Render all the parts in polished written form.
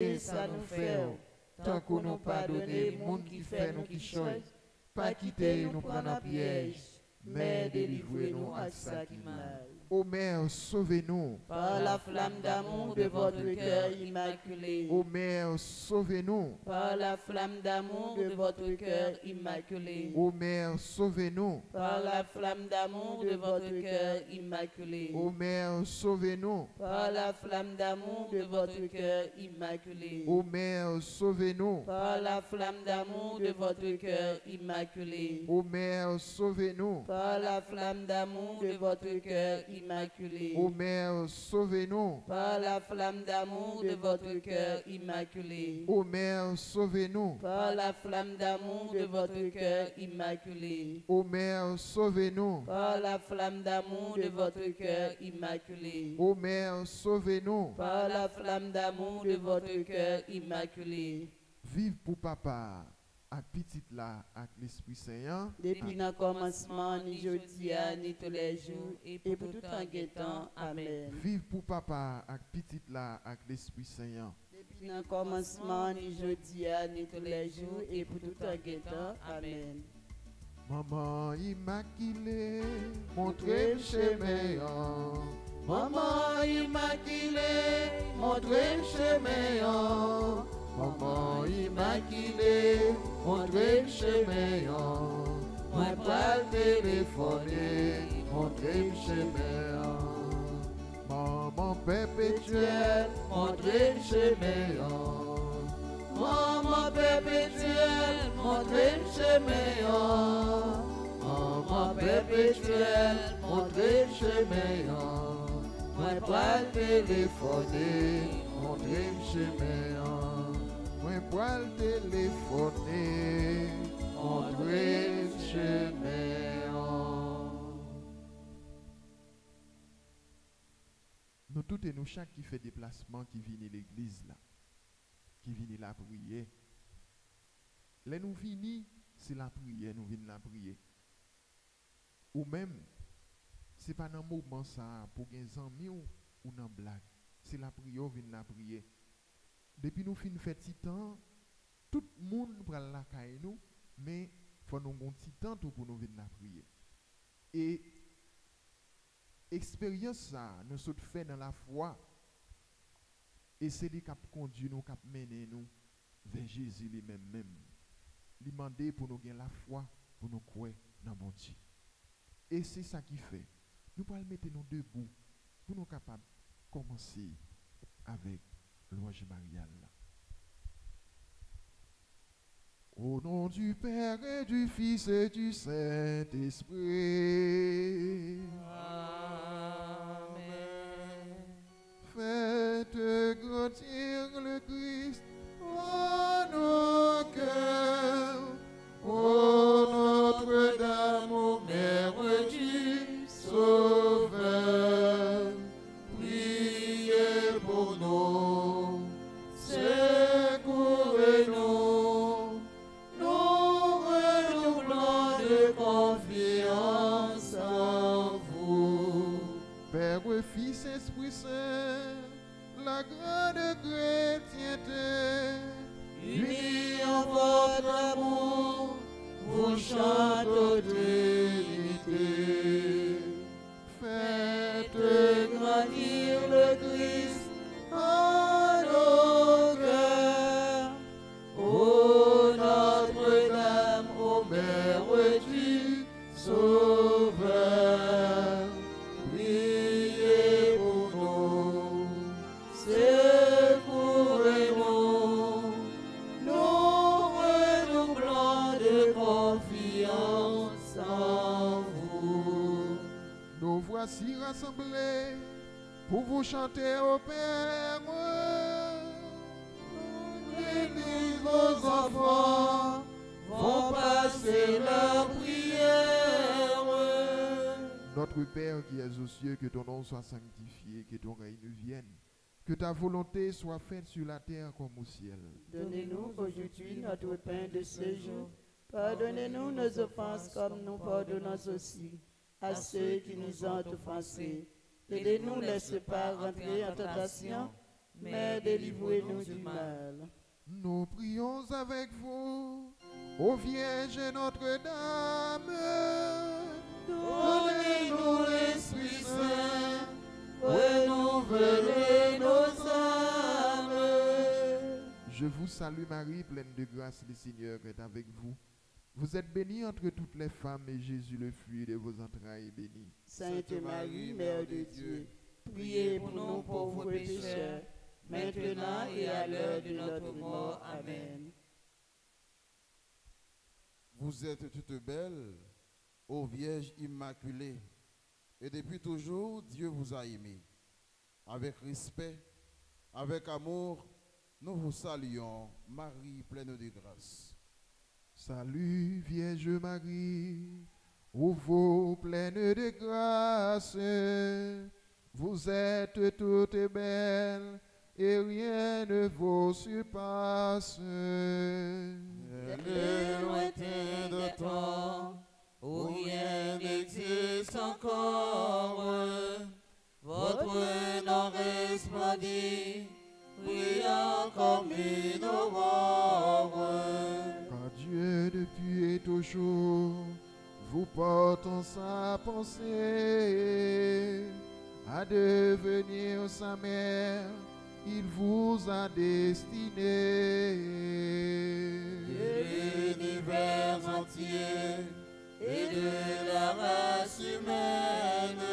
Et ça nous fait, tant qu'on nous pardonne, monde qui fait nous qui choisit, pas quitter nous prendre un piège, mais délivrez-nous à ça qui mal. Ô Mère, sauvez-nous. Par la flamme d'amour de votre cœur immaculé. Ô Mère, sauvez-nous. Par la flamme d'amour de votre cœur immaculé. Ô Mère, sauvez-nous. Par la flamme d'amour de votre cœur immaculé. Ô Mère, sauvez-nous. Par la flamme d'amour de votre cœur immaculé. Ô Mère, sauvez-nous. Par la flamme d'amour de votre cœur immaculé. Ô Mère, sauvez-nous. Par la flamme d'amour de votre cœur immaculé. Ô Mère, sauvez-nous. Par la flamme d'amour de votre cœur immaculé. Ô Mère, sauvez-nous. Par la flamme d'amour de votre cœur immaculé. Ô Mère, sauvez-nous. Par la flamme d'amour de votre cœur immaculé. Ô Mère, sauvez-nous. Par la flamme d'amour de votre cœur immaculé. Vive pour papa, à petit là, avec l'Esprit Saint. Depuis le commencement, ni jeudi, ni tous les jours, et pour tout en guettant. Amen. Vive pour papa, avec petit là, avec l'Esprit Saint. Depuis le commencement, ni jeudi, ni tous les jours, et pour tout en guettant. Amen. Maman immaculée, montrez le chemin. Maman immaculée, montrez le chemin. Maman immaculée, montrez le chemin. Moi pas téléphoner, montrez le chemin. Maman perpétuelle, montrez le chemin. Maman perpétuelle, montrez le chemin. Maman perpétuelle, montrez le chemin. Moi pas téléphoner, montrez le chemin. Moi pas téléphoner, montrez le chemin. Nous toutes et nous chaque qui fait déplacement qui vient à l'église là, qui vient la prier. Là nous venons, c'est la prière, nous venons la prier. Ou même, c'est pas dans le moment ça pour gagner amis ou dans blague. C'est la prière, vient la prier. Depuis nous fin fait petit temps, tout le monde prend la caille nous, mais faut nous un petit temps pour nous venir la prier. Et expérience ça, nous sommes fait dans la foi. Et c'est lui qui a conduit nous, qui a mené nous vers Jésus lui-même. Il demandé pour nous gagner la foi, pour nous croire dans mon Dieu. Et c'est ça qui fait. Nous pouvons mettre nous debout pour nous capables de commencer avec l'Ange Marial. Au nom du Père et du Fils et du Saint-Esprit. Amen. Faites grandir le Christ en nos cœurs. Ô Notre-Dame, ô Mère du Sauveur, priez pour nous, secourez-nous, nous renouvelons de confiance en vous. Père, Fils, Esprit Saint, la grande chrétienté, Unis en votre amour, vous chantez l'unité. Faites grandir le Christ en nos cœurs. Ô Notre-Dame, ô Mère du Sauveur, priez pour nous, secourez-nous, nous renouvelons de confiance en vous. nous voici rassemblés pour vous chanter au Père. L'église, vos enfants vont passer leur prière. Notre Père qui es aux cieux, que ton nom soit sanctifié, que ton règne vienne, que ta volonté soit faite sur la terre comme au ciel. Donnez-nous aujourd'hui notre pain de ce jour. Pardonnez-nous nos offenses comme nous pardonnons aussi à ceux qui nous ont offensés. Et ne nous laisse pas rentrer en tentation, mais délivrez-nous du mal. Nous prions avec vous, ô Vierge Notre-Dame. Donnez-nous l'Esprit Saint, renouvelez nos âmes. Je vous salue Marie, pleine de grâce, le Seigneur est avec vous. Vous êtes bénie entre toutes les femmes et Jésus, le fruit de vos entrailles, est béni. Sainte Marie, Mère de Dieu, priez pour nous pauvres pécheurs, maintenant et à l'heure de notre mort. Amen. Vous êtes toute belle, ô Vierge Immaculée, et depuis toujours, Dieu vous a aimé. Avec respect, avec amour, nous vous saluons, Marie pleine de grâce. Salut Vierge Marie, ô vous pleine de grâce, vous êtes toute belle et rien ne vous surpasse. Le lointain de temps, où rien n'existe encore, votre nom resplendit, brillant comme une aurore. Car Dieu depuis et toujours vous porte en sa pensée, à devenir sa mère, il vous a destiné. De l'univers entier et de la race humaine,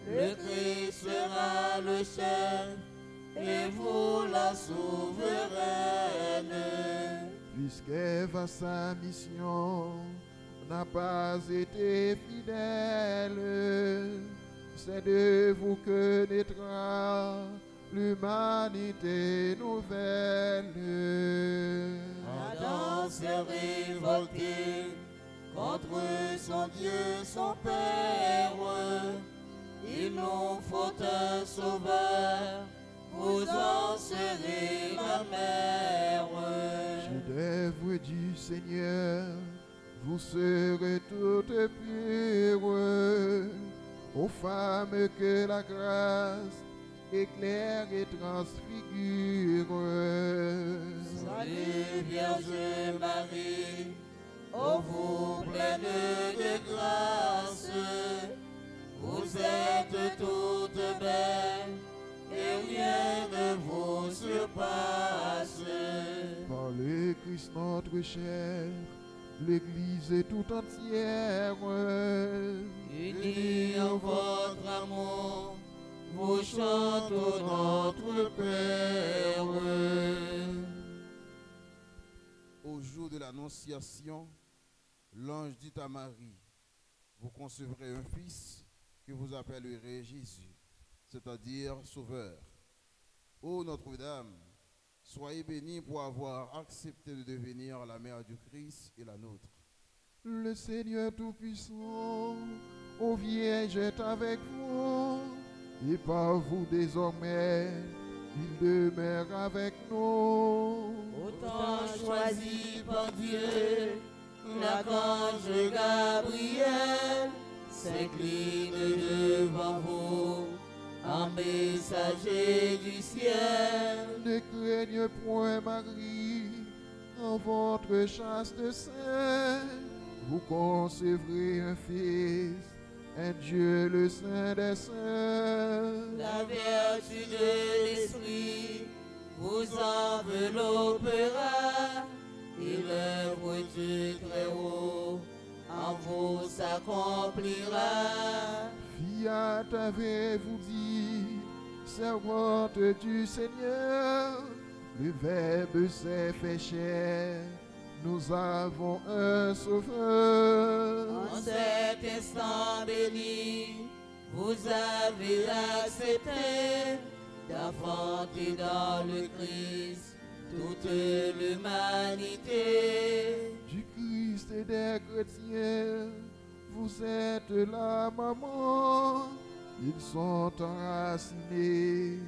le Christ sera le chef et vous la souveraine. Puisqu'Ève à sa mission n'a pas été fidèle, c'est de vous que naîtra l'humanité nouvelle. Adam s'est révolté contre son Dieu, son Père. Il nous faut un sauveur, vous en serez la mère. Chef-d'œuvre du Seigneur, vous serez toutes pures, aux femmes que la grâce éclaire et transfigure. Salut Vierge Marie, ô vous pleine de grâce, vous êtes toute belle et rien ne vous surpasse. Par le Christ notre chef, l'Église est tout entière, Unis en votre amour, vous chantons notre Père. Au jour de l'Annonciation, l'ange dit à Marie, vous concevrez un fils que vous appellerez Jésus, c'est-à-dire Sauveur. Ô Notre-Dame, soyez bénie pour avoir accepté de devenir la mère du Christ et la nôtre. Le Seigneur Tout-Puissant, ô Vierge, est avec vous, et par vous désormais, il demeure avec nous. Autant choisi par Dieu, l'archange Gabriel s'incline devant vous, en messager du ciel. Ne craignez point, Marie, en votre chaste sein, vous concevrez un fils, un Dieu le Saint des Saints. La vertu de l'Esprit vous enveloppera, et l'œuvre du Très-Haut en vous s'accomplira. Fiat avez-vous dit, servante du Seigneur, le Verbe s'est fait chair, nous avons un Sauveur. En cet instant béni, vous avez accepté d'enfanter dans le Christ toute l'humanité. Du Christ et des chrétiens, vous êtes la maman, ils sont enracinés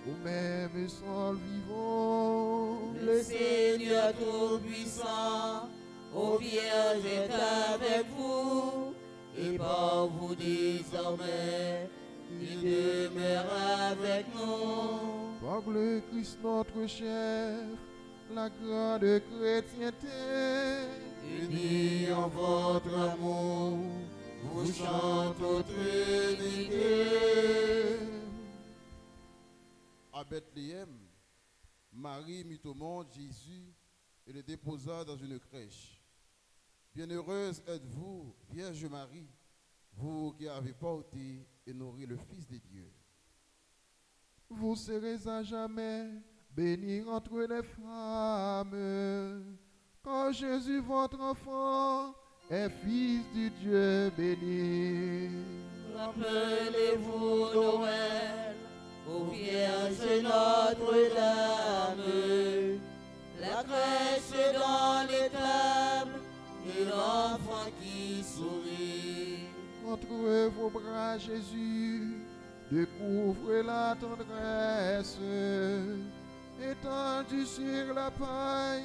au même sol vivant. Le Seigneur Tout-Puissant, ô Vierge, est avec vous, et par vous désormais, il demeure avec nous. Par le Christ notre chef, la grande chrétienté, Unis en votre amour, vous chantez aux Trinité. À Bethléem, Marie mit au monde Jésus et le déposa dans une crèche. Bienheureuse êtes-vous, Vierge Marie, vous qui avez porté et nourri le Fils de Dieu. vous serez à jamais bénie entre les femmes, car Jésus, votre enfant, est Fils du Dieu béni. Rappelez-vous Noël, ô Vierge Notre-Dame, la crèche dans l'étable et l'enfant qui sourit. Entre vos bras, Jésus, découvre la tendresse. Étendu sur la paille,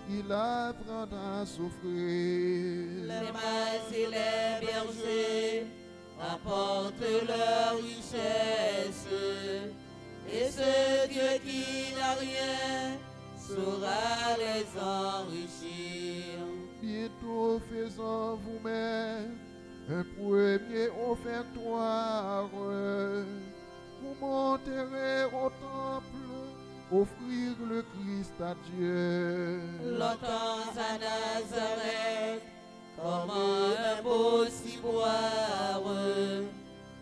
il apprend à souffrir. Les mages et les bergers apportent leur richesse, et ce Dieu qui n'a rien saura les enrichir. Bientôt faisant vous-même un premier offertoire, vous monterez au temple, offrir le Christ à Dieu. Longtemps à Nazareth, comme un beau ciboire,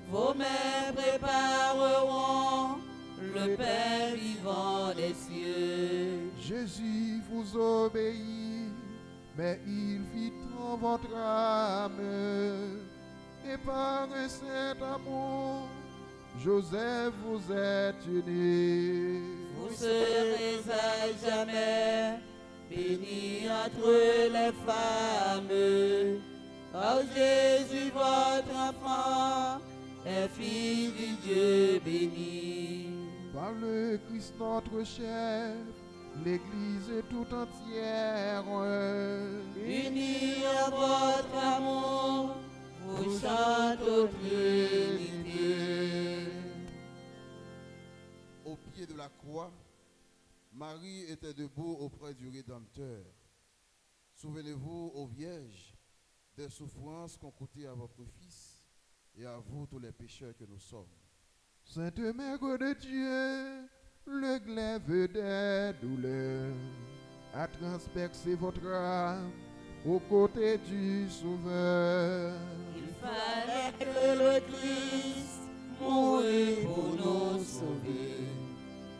vos mains prépareront le pain vivant des cieux. Jésus vous obéit, mais il vit en votre âme, et par un saint amour, Joseph vous êtes unis. Vous serez à jamais bénis entre les femmes, car Jésus votre enfant est Fils du Dieu béni. Par le Christ notre chef, l'Église tout entière, Unis à votre amour, vous chantez aux Trinité. Au pied de la croix, Marie était debout auprès du Rédempteur. Souvenez-vous, ô Vierge, des souffrances qu'ont coûté à votre Fils et à vous tous les pécheurs que nous sommes. Sainte Mère de Dieu, le glaive des douleurs a transpercé votre âme aux côtés du Sauveur. Il fallait que le Christ mourût pour nous sauver,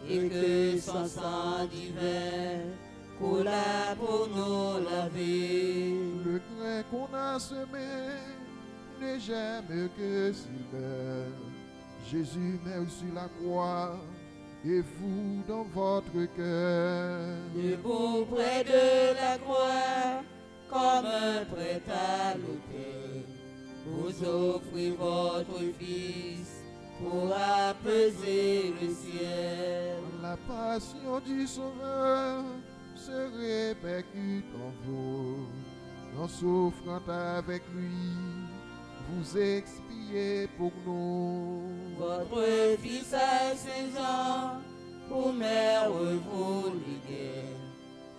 et que son sang divin coula pour nous laver. Le grain qu'on a semé n'est jamais que s'il meurt. Jésus meurt sur la croix et vous dans votre cœur. Debout près de la croix, comme un prêtre à l'autel, vous offrez votre Fils pour apaiser le ciel. La passion du Sauveur se répercute en vous. En souffrant avec lui, vous expiez pour nous. Votre Fils à 16 ans, pour mère vous liguez,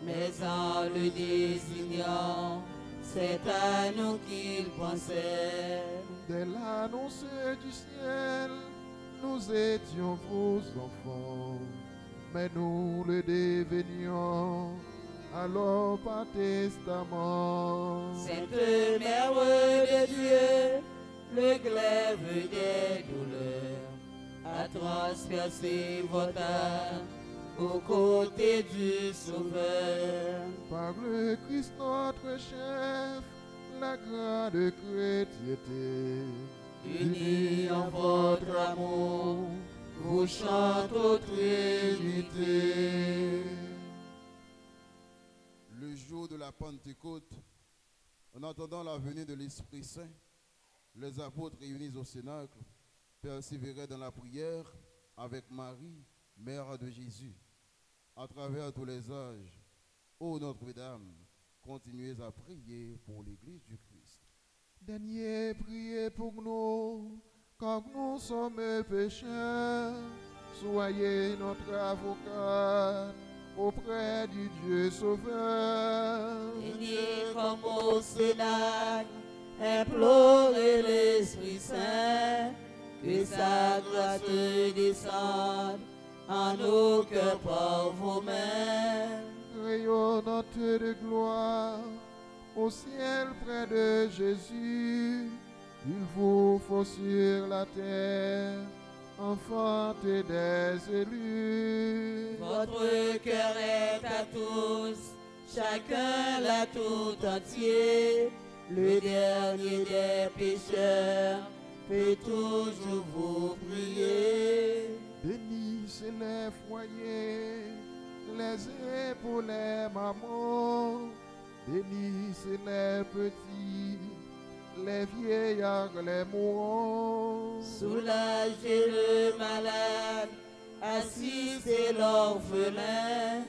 mais en le désignant, c'est à nous qu'il pensait. Dès l'annonce du ciel, nous étions vos enfants, mais nous le devenions alors par testament. Sainte Mère de Dieu, le glaive des douleurs, a transpercé votre âme aux côtés du Sauveur. Par le Christ notre chef, la grande chrétienté, Unis en votre amour, vous chantez aux Trinité. Le jour de la Pentecôte, en attendant la venue de l'Esprit Saint, les apôtres réunis au Cénacle persévéraient dans la prière avec Marie, mère de Jésus. À travers tous les âges, ô Notre-Dame, continuez à prier pour l'Église du Christ. Daignez prier pour nous, car nous sommes pécheurs. soyez notre avocat auprès du Dieu Sauveur. Béni comme au Sénat, implorez l'Esprit Saint, que sa grâce descende en nos cœurs par vos mains. Rayonnante de gloire au ciel près de Jésus, il vous faut sur la terre enfanter des élus. Votre cœur est à tous, chacun l'a tout entier. Le dernier des pécheurs peut toujours vous prier. Bénissez les foyers, les épaules, les mamans. Bénissez les petits, les vieillards, les mourants. Soulagez le malade, assistez l'orphelin,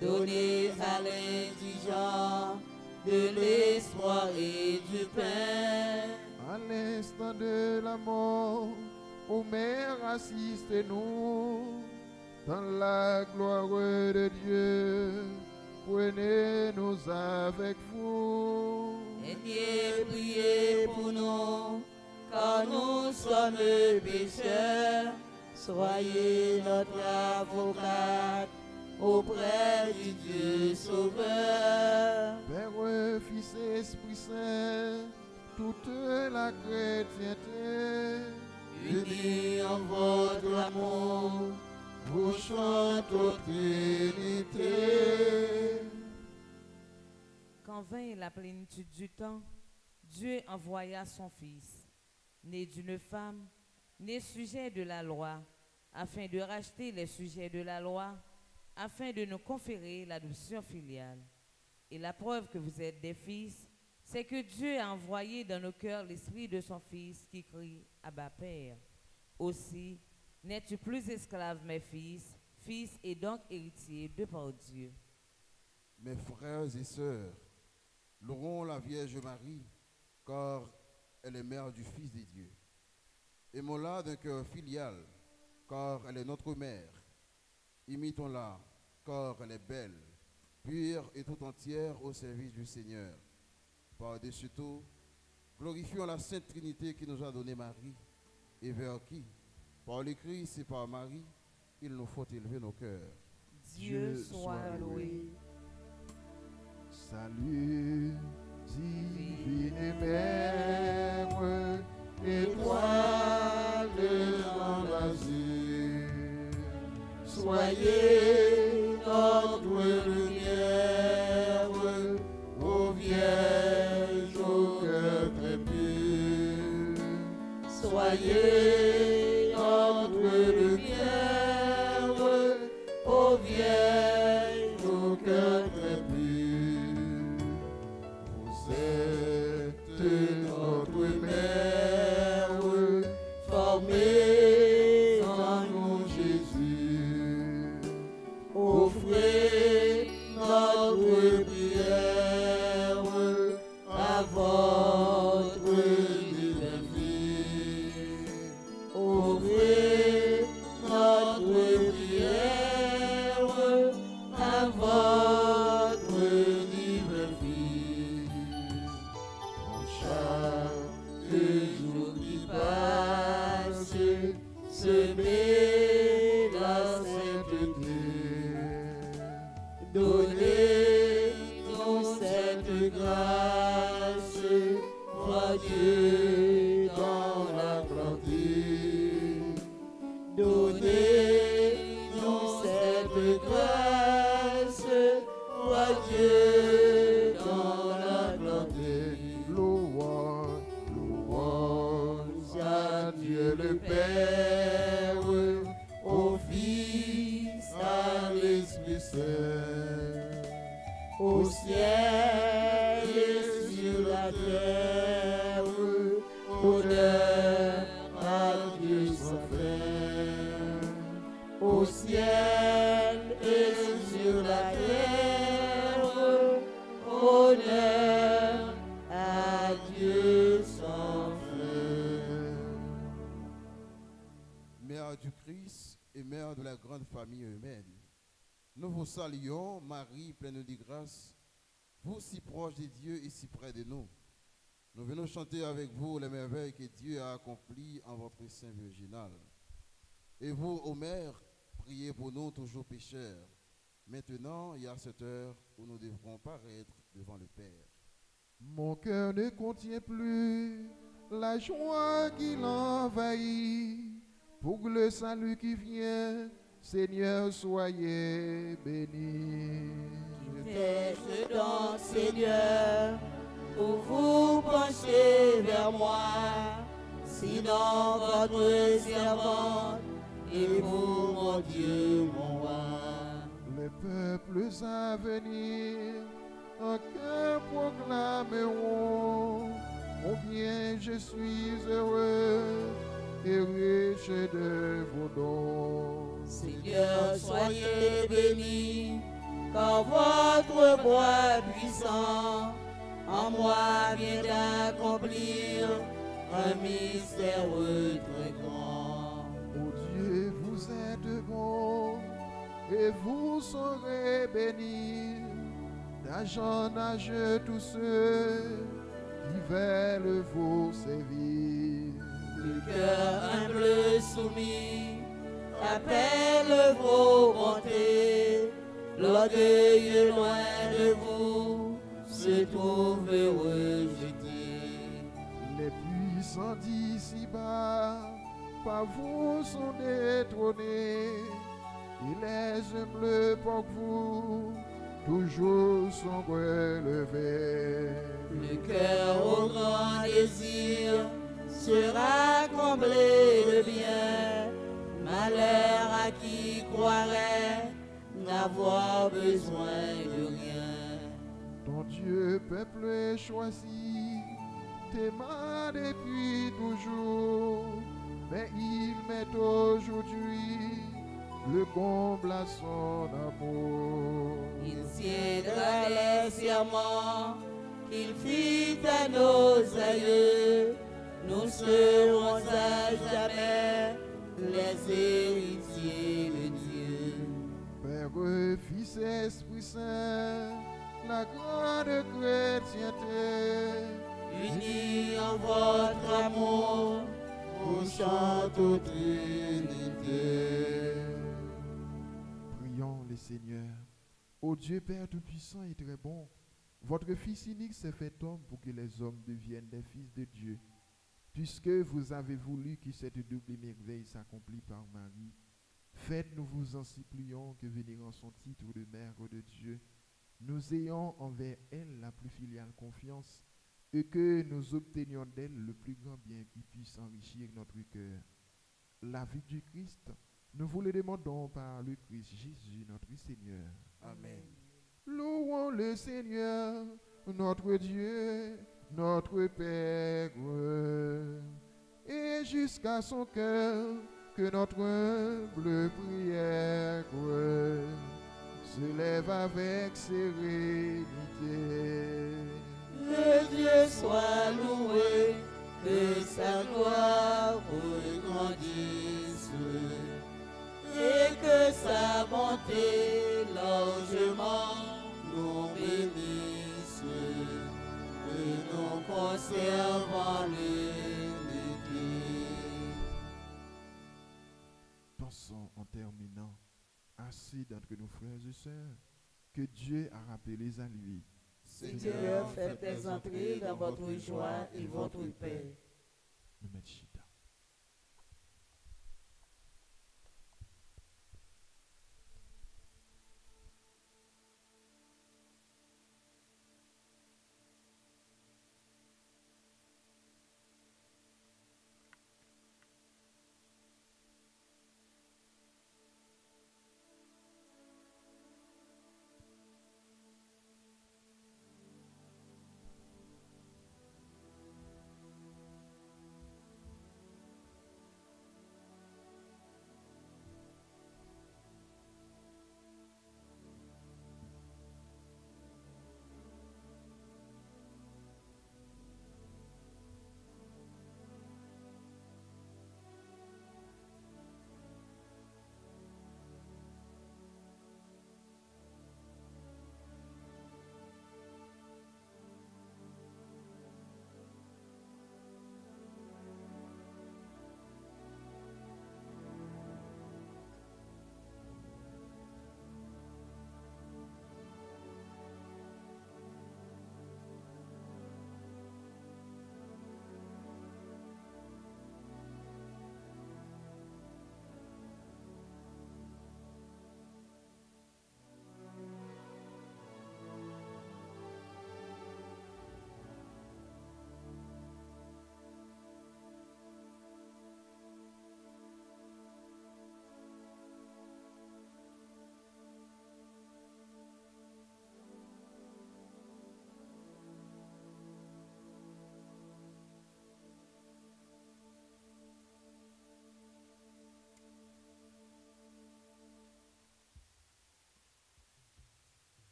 donnez à l'indigent de l'espoir et du pain. À l'instant de la mort, ô Mère, assistez-nous. Dans la gloire de Dieu, prenez-nous avec vous. Ayez prié pour nous, car nous sommes pécheurs. Soyez notre avocate auprès du Dieu Sauveur. Père, Fils et Esprit Saint, toute la chrétienté, Unis en votre amour, vous chantons Trinité. Quand vint la plénitude du temps, Dieu envoya son Fils, né d'une femme, né sujet de la loi, afin de racheter les sujets de la loi, afin de nous conférer l'adoption filiale. Et la preuve que vous êtes des fils, c'est que Dieu a envoyé dans nos cœurs l'esprit de son Fils qui crie « Abba, Père ». Aussi, n'es-tu plus esclave, mes fils, fils et donc héritier de par Dieu. Mes frères et sœurs, louons la Vierge Marie, car elle est mère du Fils de Dieu. Aimons-la d'un cœur filial, car elle est notre mère. Imitons-la, car elle est belle, pure et tout entière au service du Seigneur. Par-dessus tout, glorifions la Sainte Trinité qui nous a donné Marie, et vers qui, par le Christ et par Marie, il nous faut élever nos cœurs. Dieu soit loué. Salut, divine Mère, Étoile étoile dans l'azur. Soyez notre lumière, ô Vierge au cœur très pur. Soyez notre lumière, ô Vierge au cœur très pur. Vous êtes notre mère, Formez en mon Jésus. offrez notre prière à votre divin Fils. Offrez notre prière à votre divin Fils. En chaque Jour qui passe, semez la sainteté. Donnez-nous cette grâce, roi Dieu, dans la clarté. Donnez-nous cette grâce, roi Dieu, dans la clarté. louange, louange à Dieu le Père, au Fils, à l'Esprit Saint, au ciel et sur la terre, honneur à Dieu sans fin. Au ciel et sur la terre, honneur à Dieu sans fin. Mère du Christ et Mère toute famille humaine. Nous vous saluons, Marie, pleine de grâce, vous si proche de Dieu et si près de nous. Nous venons chanter avec vous les merveilles que Dieu a accomplies en votre sein virginal. Et vous, ô Mère, priez pour nous toujours pécheurs, maintenant et à cette heure où nous devrons paraître devant le Père. Mon cœur ne contient plus la joie qui l'envahit. Pour le salut qui vient, Seigneur, soyez bénis. Fais-je donc, Seigneur, pour vous pencher vers moi, sinon votre servante et vous, mon Dieu, mon roi. Les peuples à venir, en cœur proclameront combien je suis heureux et riche de vos dons. Seigneur, soyez bénis, car votre bras puissant en moi vient d'accomplir un mystère très grand. Ô Dieu, vous êtes bon et vous serez bénis d'âge en âge tous ceux qui veulent vous servir. Le cœur humble soumis appelle vos bontés, l'orgueil loin de vous se trouve rejeté. Les puissants d'ici-bas par vous sont détrônés, et les humbles pour vous toujours sont relevés. Le cœur au grand désir sera comblé de bien, malheur à qui croirait n'avoir besoin de rien. Ton Dieu, peuple choisi, t'aima depuis toujours, mais il met aujourd'hui le comble à son amour. Il tiendra les serments qu'il fit à nos aïeux. Nous serons à jamais les héritiers de Dieu. Père, Fils et Esprit Saint, la grande chrétienté, Unis en votre amour, vous chante au Trinité. prions le Seigneur. Ô Dieu Père Tout-Puissant et très bon, votre Fils unique s'est fait homme pour que les hommes deviennent des fils de Dieu. Puisque vous avez voulu que cette double merveille s'accomplisse par Marie, faites-nous vous en supplions que venir en son titre de Mère de Dieu, nous ayons envers elle la plus filiale confiance et que nous obtenions d'elle le plus grand bien qui puisse enrichir notre cœur. La vie du Christ, nous vous le demandons par le Christ Jésus, notre Seigneur. Amen. Louons le Seigneur, notre Dieu, notre Père, et jusqu'à son cœur, que notre humble prière se lève avec sérénité. Que Dieu soit loué, que sa gloire regrandisse, et que sa bonté largement nous bénisse, que nous conservons l'unité. Pensons en terminant, assis d'entre nos frères et sœurs, que Dieu a rappelé à lui. Seigneur, faites entrer dans votre joie et votre paix. Nous mettons chita.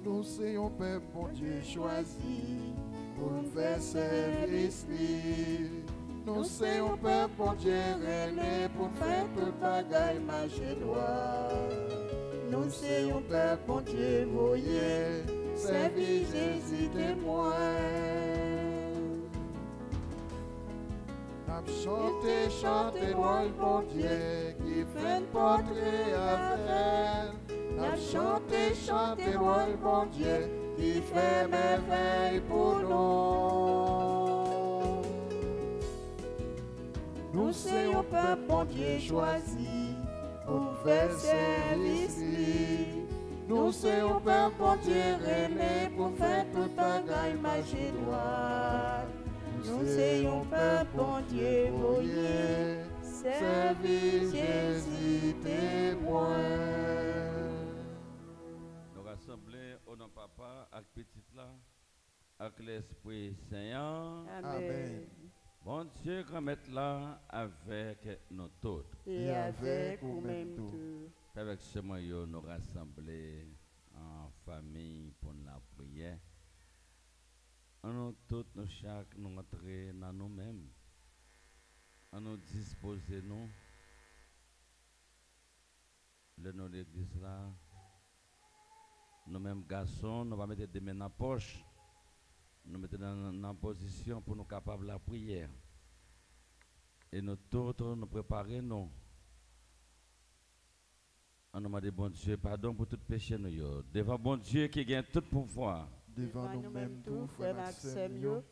Nous sommes peuple, bon Dieu, choisi pour nous faire service. Nous sommes peuple, bon Dieu, relais pour faire toute bagaille marcher droit. Nous sommes peuple, bon Dieu, voyez, service Jésus témoin. Chantez, chantez, moi le bon Dieu qui fait un portrait avec. Chantez, chantez, moi le bon Dieu qui fait merveille pour nous. Nous sommes peuple, bon Dieu choisi pour faire service. Nous sommes peuple, bon Dieu relais pour faire toute bagaille marcher droit. Nous sommes peuple, bon Dieu, voyez, service Jésus témoin. Nous rassemblons au nom papa, avec petit là, avec l'Esprit Saint. Amen. Bon Dieu, qu'on mette là avec nous tous. Et avec vous-même tout. Avec ce moyen, nous rassemblons en famille pour la prière. Nous tous, nous chaque, nous entrer dans nous-mêmes. Nous disposer nous. Le nom de l'église là. Nous-mêmes garçons, nous allons mettre des mains dans la poche. Nous mettons dans position pour nous capables de la prière. Et nous tous, nous préparer nous. On nous demande bon Dieu pardon pour tout péché nous. Devant bon Dieu qui gagne tout pouvoir. Devant nous-mêmes tout, frère Maxime,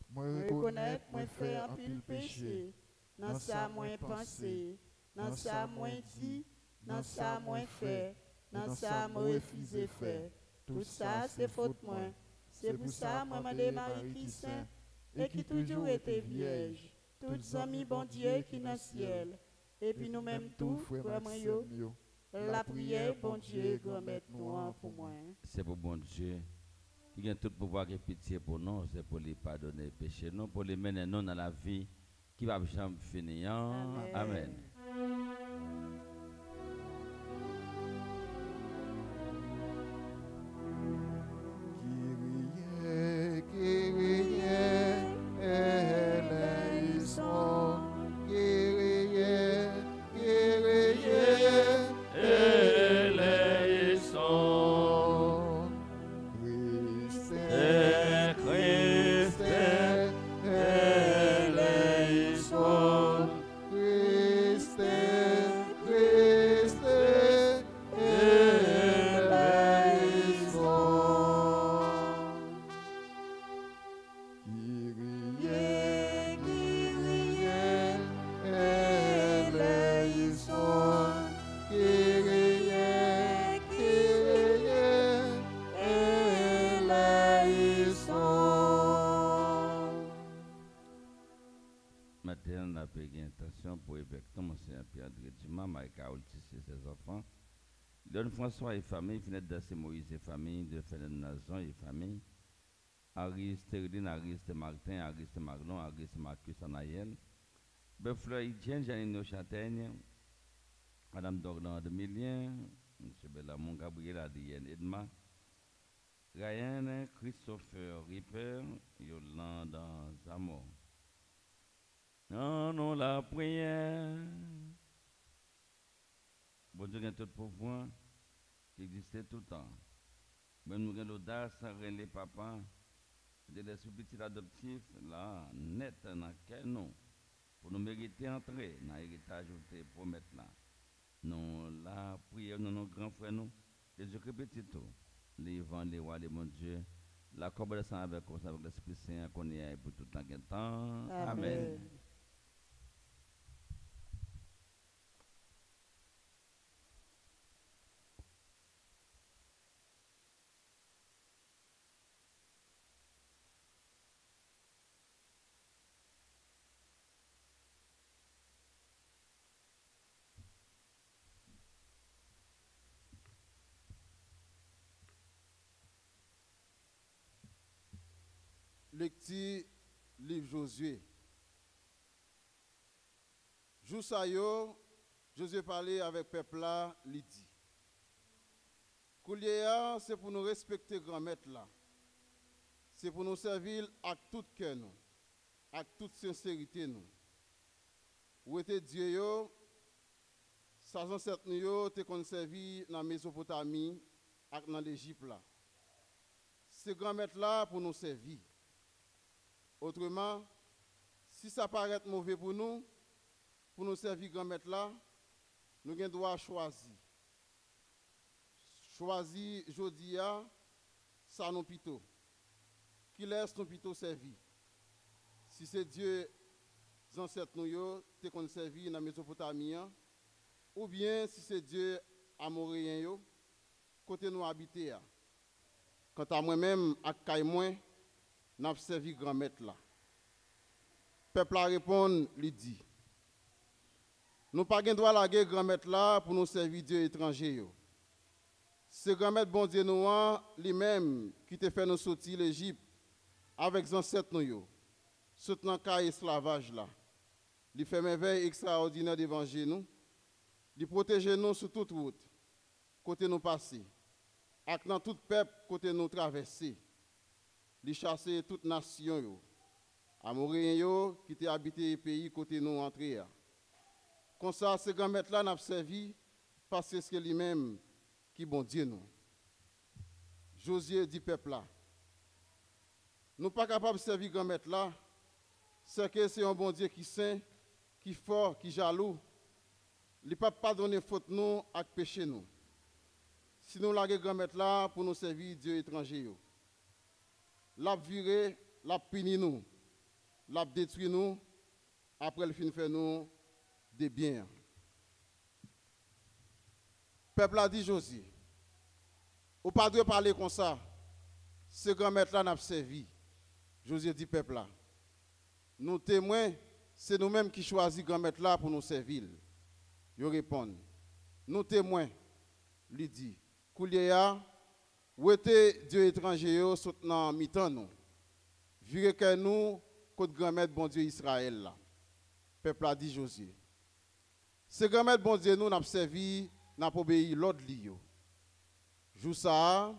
moi reconnaître, moi faire un pile péché. Dans ça, moi penser. Dans ça, moi dit. Dans ça, moi fait. Dans ça, moi refusé faire. Tout ça, c'est faute moi. C'est pour ça, moi, m'a Marie qui saint, et qui toujours était vierge. Toutes amis, bon Dieu, qui dans le ciel. Et puis nous-mêmes tout, frère Maxime, la prière, bon Dieu, grand-mère nous pour moi. C'est pour bon Dieu. Qui a tout pouvoir et pitié pour nous, c'est pour lui pardonner les péchés, nous, pour les mener nous dans la vie qui va jamais finir. Amen. Amen. François et famille, Finette Dassé Moïse et famille, de Félène Nazon et famille, Ariste Stérile, Ariste Martin, Ariste Marlon, Ariste Marcus Anaël, Beffleur Etienne, Janine Châtaigne, Madame Dorland Milien, M. Bellamont Gabriel Adienne Edma, Ryan Christopher Ripper, Yolande Zamor. Non, la prière. Bon Dieu, tout pouvoir qui existait tout le temps. Même nous avons l'audace, les papas, de les sous-petits adoptifs, là, net, dans quel nom, pour nous mériter entrer dans l'héritage de promettre là. Nous, la prière, nous, nos grands frères, nous, Jésus-Christ petit tout, les vents, les rois, les mon Dieu, la collaboration avec l'Esprit Saint qu'on est pour tout le temps. Amen. Lecture livre Josué. Jour Josué parlait avec peuple là, il dit. Koulier, c'est pour nous respecter grand-maître là. C'est pour nous servir avec tout cœur nous, avec toute sincérité nous. Où était Dieu yo, sa ancêtre nous yo te conservé dans la Mésopotamie et dans l'Égypte là. C'est grand-maître là pour nous servir. Autrement, si ça paraît mauvais pour nous servir grand-maître là, nous avons droit à choisir. Choisir jodia, ça nous pito. Qui laisse nous pito servir. Si c'est Dieu, les ancêtres nous yo, te qu'on servi dans la Mésopotamie, ou bien si c'est Dieu amoréen yo, côté nous habiter. Quant à moi-même, à Kaïmoin, n'a servi grand-maître là. Peuple a répond, lui dit. Nous pas gain droit laguer grand-maître là pour nous servir Dieu étranger yo. C'est grand-maître bon Dieu nous lui-même qui te fait nous sortir l'Égypte avec les ancêtres nous yo. Soutenant cas esclavage là. Il fait merveille extraordinaire d'évangile nous. Il protège nous sur toute route côté nous passer. Avec dans tout peuple côté nous traverser. Il chasse toute nation yo. Amoréen yo qui te habité pays côté nous entrer. Comme ça, ce grand-maître là n'a servi parce que c'est lui-même qui bon Dieu nous. Josué dit peuple là. Nous pas capables de servir grand-maître là. C'est que c'est un bon Dieu qui saint, qui fort, qui jaloux. Il ne peut pas pardonner faute nous et péché nous. Si nous laguons grand-maître là pour nous servir Dieu étranger. L'a viré, l'a puni nous. L'a détruit nous. Après le fin fait nous des biens. Peuple a dit Josué, ou pas de parler comme ça, ce grand-maître là n'a pas servi. Josué dit peuple là, nous témoins, c'est nous-mêmes qui choisissons grand-maître là pour nous servir. Ils répondent, nous témoins, lui dit, Koulier, où était Dieu étranger yo soutenant mi-temps nous, virez que nous, côté grand-maître bon Dieu Israël là. Peuple a dit Josué. Ce grand-maître bon Dieu nous n'a servi, n'a pas obéi l'ordre li. Jou ça,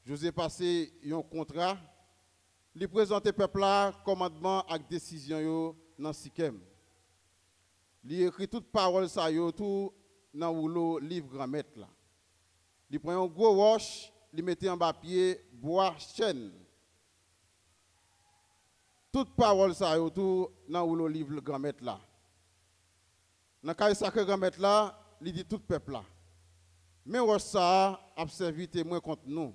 Josué passé un contrat, lui présenter peuple là commandement avec décision yo dans Sikem. Lui écrit toute parole ça yo tout dans le livre grand-maître là. Il prend un gros roche, il mettait en bas pied bois chêne. Toute parole ça yo tout dans le livre grand-maître là. Dans le sacré grand-maître là, il dit tout peuple là. Mais roche ça a servi témoin contre nous.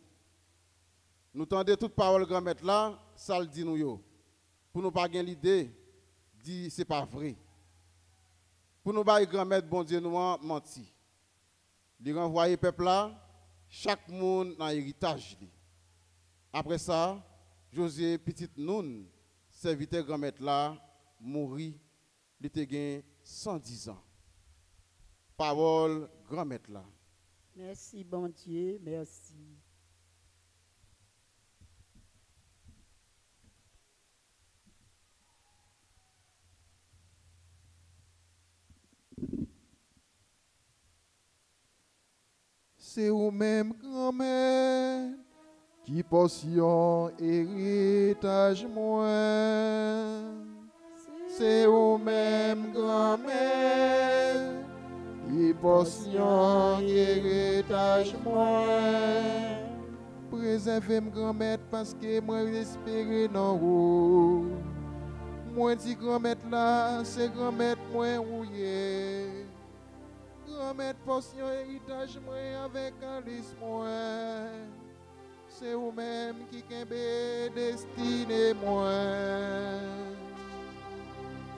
Nous tendez toute parole grand-maître là, ça le dit nous yo. Pour nous pas gagner l'idée, dit c'est pas vrai. Pour nous pas grand-maître bon Dieu nous menti. Il renvoyer peuple là, chaque monde dans héritage li. Après ça, Josué petite Noun, serviteur grand-maître là, mourit, il était gagné 110 ans. Parole grand-maître là. Merci, bon Dieu, merci. C'est vous-même, grand-mère, qui portion héritage moi. C'est vous-même, grand-mère, qui portion héritage moi. Préservez-moi, grand-mère, parce que moi j'espère dans vous. Moi dis grand-mère là, c'est grand-mère moi rouillé. Grand-mère portion héritage moi avec Alice moi. C'est vous-même qui kembe destiné moi.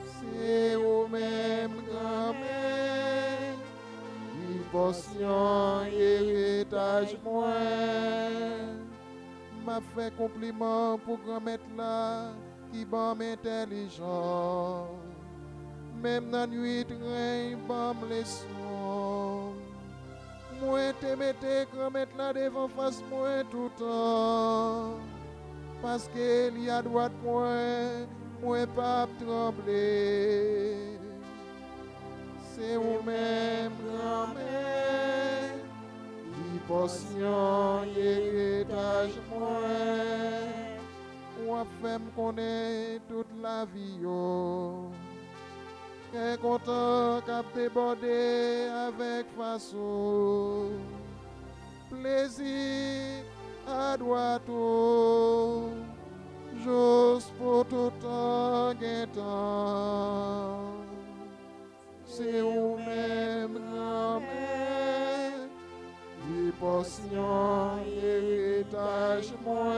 C'est vous-même grand-mère qui portion héritage moi. M'a fait compliment pour grand-mère là qui bon intelligent. Même dans la nuit, train, bon leçon. Moi, te mette grand-mère là devant face moi tout le temps. Parce qu'il y a droit moi pas trembler. C'est vous-même, grand-mère, qui portion héritage moi ou a fait me connaître toute la vie yo et content cap débordé avec façon plaisir à droite juste pour tout temps c'est ou même grand-mère die portion héritage moi.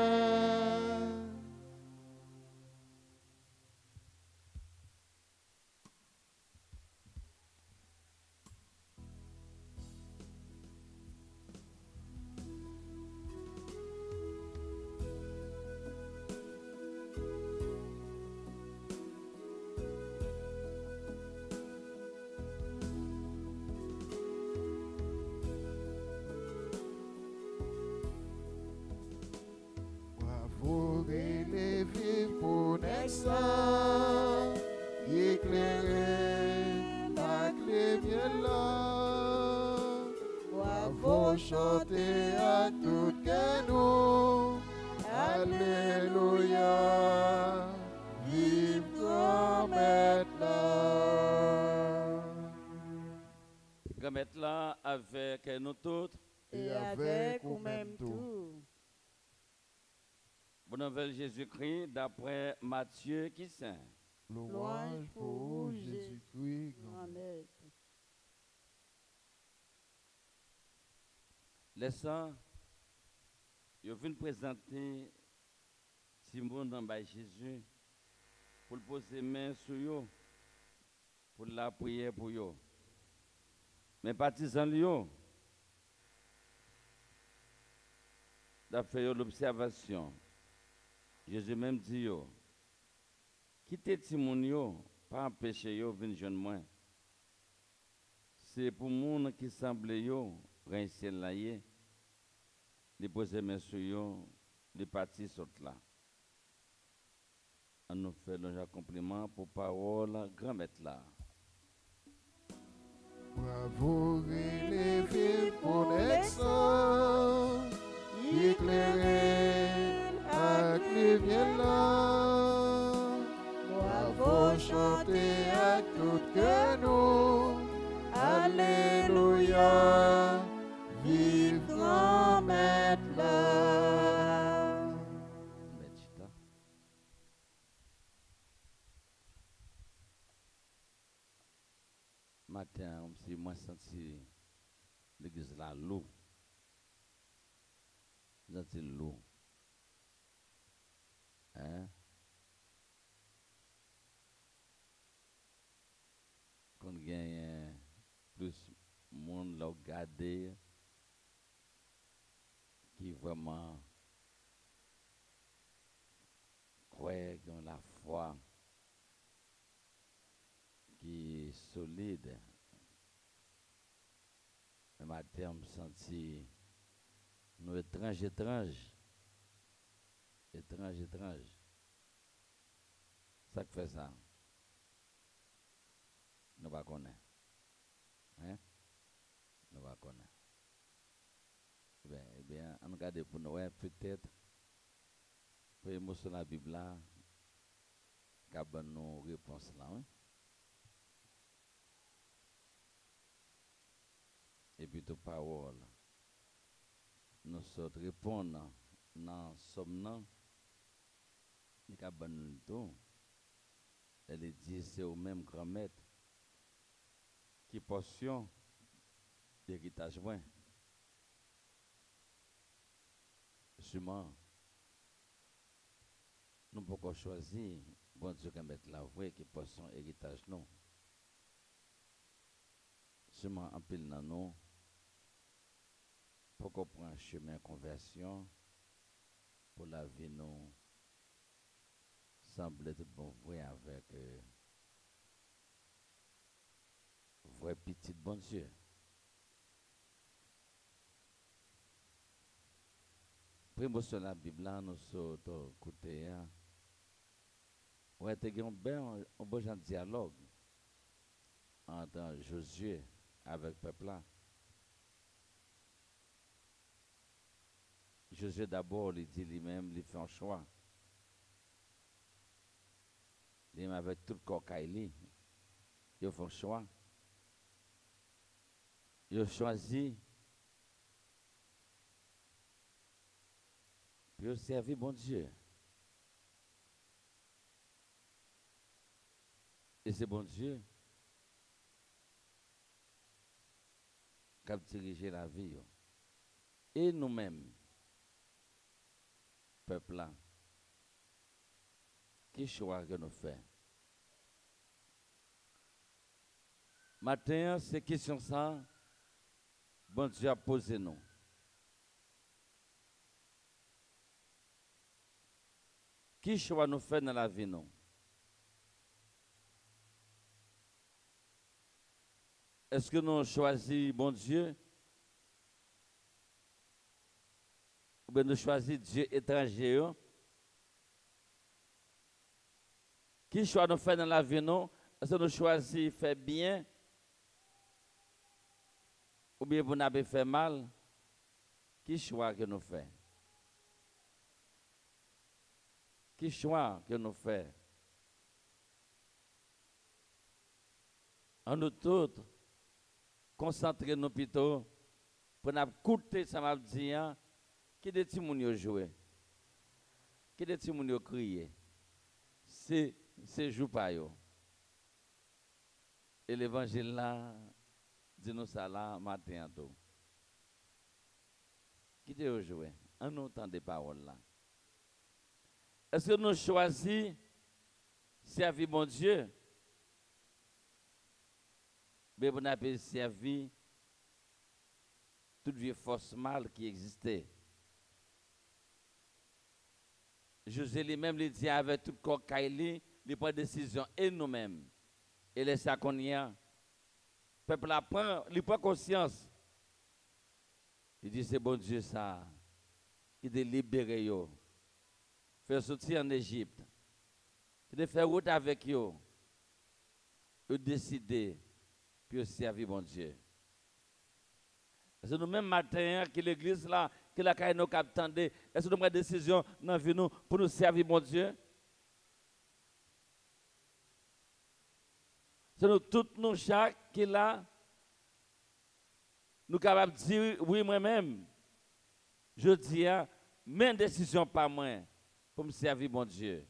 Chanter à tout que nous, Alléluia, vive grand-mère là. Grand-mère là avec nous tous. Et avec ou même tout. Bonne nouvelle Jésus-Christ d'après Matthieu qui saint. Louange pour Jésus-Christ, grand-mère. Laissant, je viens présenter Simon dans Jésus pour poser main sur eux, pour la prière pour eux. Mais partisans Lyon, d'après l'observation, Jésus même dit yo, quittez Simon yo, pas empêcher yo venir joindre moi. C'est pour monde qui semble yo rincer là yé, les poser main sur yo, les partis sautent là. On nous fait un compliment pour parole grand-mère là. Bravo, relevez pour l'excellence, éclairé à lumière là. Bravo, chanter à tout que nous, Alléluia, vive grand-mère là. Matin, si moi senti l'église là l'eau. Senti l'eau. Hein? Qu'on gagne plus monde l'a regardé qui vraiment croit dans la foi qui est solide. Le matin, me senti nous étrange. Ça qui fait ça. Nous ne connaissons pas. Hein? Nous ne connaissons pas. Eh bien, on regarde pour nous, peut-être, pour émotion la Bible là, qu'il y a nos réponses là. Hein? Et puis, toute parole, nous sommes répondre dans somme, nous avons tout. Elle dit, c'est au même grand maître qui portion d'héritage. Sûrement, nous pouvons choisir, bon Dieu, qui mettre la vraie qui portion héritage. Non. Sûrement, en pile dans nous, pour qu'on prenne un chemin de conversion, pour la vie, nous semble tout bon vrai avec vrai petit bon Dieu. Primo sur la Bible, nous sommes écoutés. Ouais, il y a un bon dialogue entre Josué avec le peuple. Josué d'abord, il dit lui-même, il fait un choix. Il avec tout le corps qu'il il fait un choix. Il a choisi pour servir bon Dieu. Et c'est bon Dieu qui a dirigé la vie. Et nous-mêmes, peuple là, qui choix que nous faisons? Matin, ces questions ça, bon Dieu a posé nous. Qui choix nous fait dans la vie nous? Est-ce que nous choisissons bon Dieu? Ou bien nous choisissons Dieu étranger? Qui choix nous fait dans la vie nous? Est-ce que nous choisissons faire bien? Ou bien vous n'avez fait mal? Qui choix que nous fait? Qui choix que nous fait? En nous tous, concentrez-nous plutôt pour nous écouter ça m'a dit, qui de ti moun yo jouer? Qui de ti moun yo crier? C'est jour pa yo. Et l'évangile là, dis-nous ça là, matin tout. Qui de jouer? En nous entend des paroles là. Est-ce que nous choisissons servir mon Dieu? Mais vous n'avez servi toute vieille force mal qui existait. José lui-même lui dit avec tout corps qu'il il prend décision et nous-mêmes. Et laisse ça qu'on y a. Le peuple apprend, il prend conscience. Il dit c'est bon Dieu ça. Il est libéré yo. Faire sortir en Égypte. Il a fait route avec eux. Il a décidé pour servir mon Dieu. C'est nous même matin que l'église là, que la caille nous attendait, est-ce que nous prenons décision dans la vie nous pour nous servir mon Dieu? C'est nous tous nous chaque qui là, nous capables de dire oui moi-même. Je dis même décision pas moi pour me servir mon Dieu.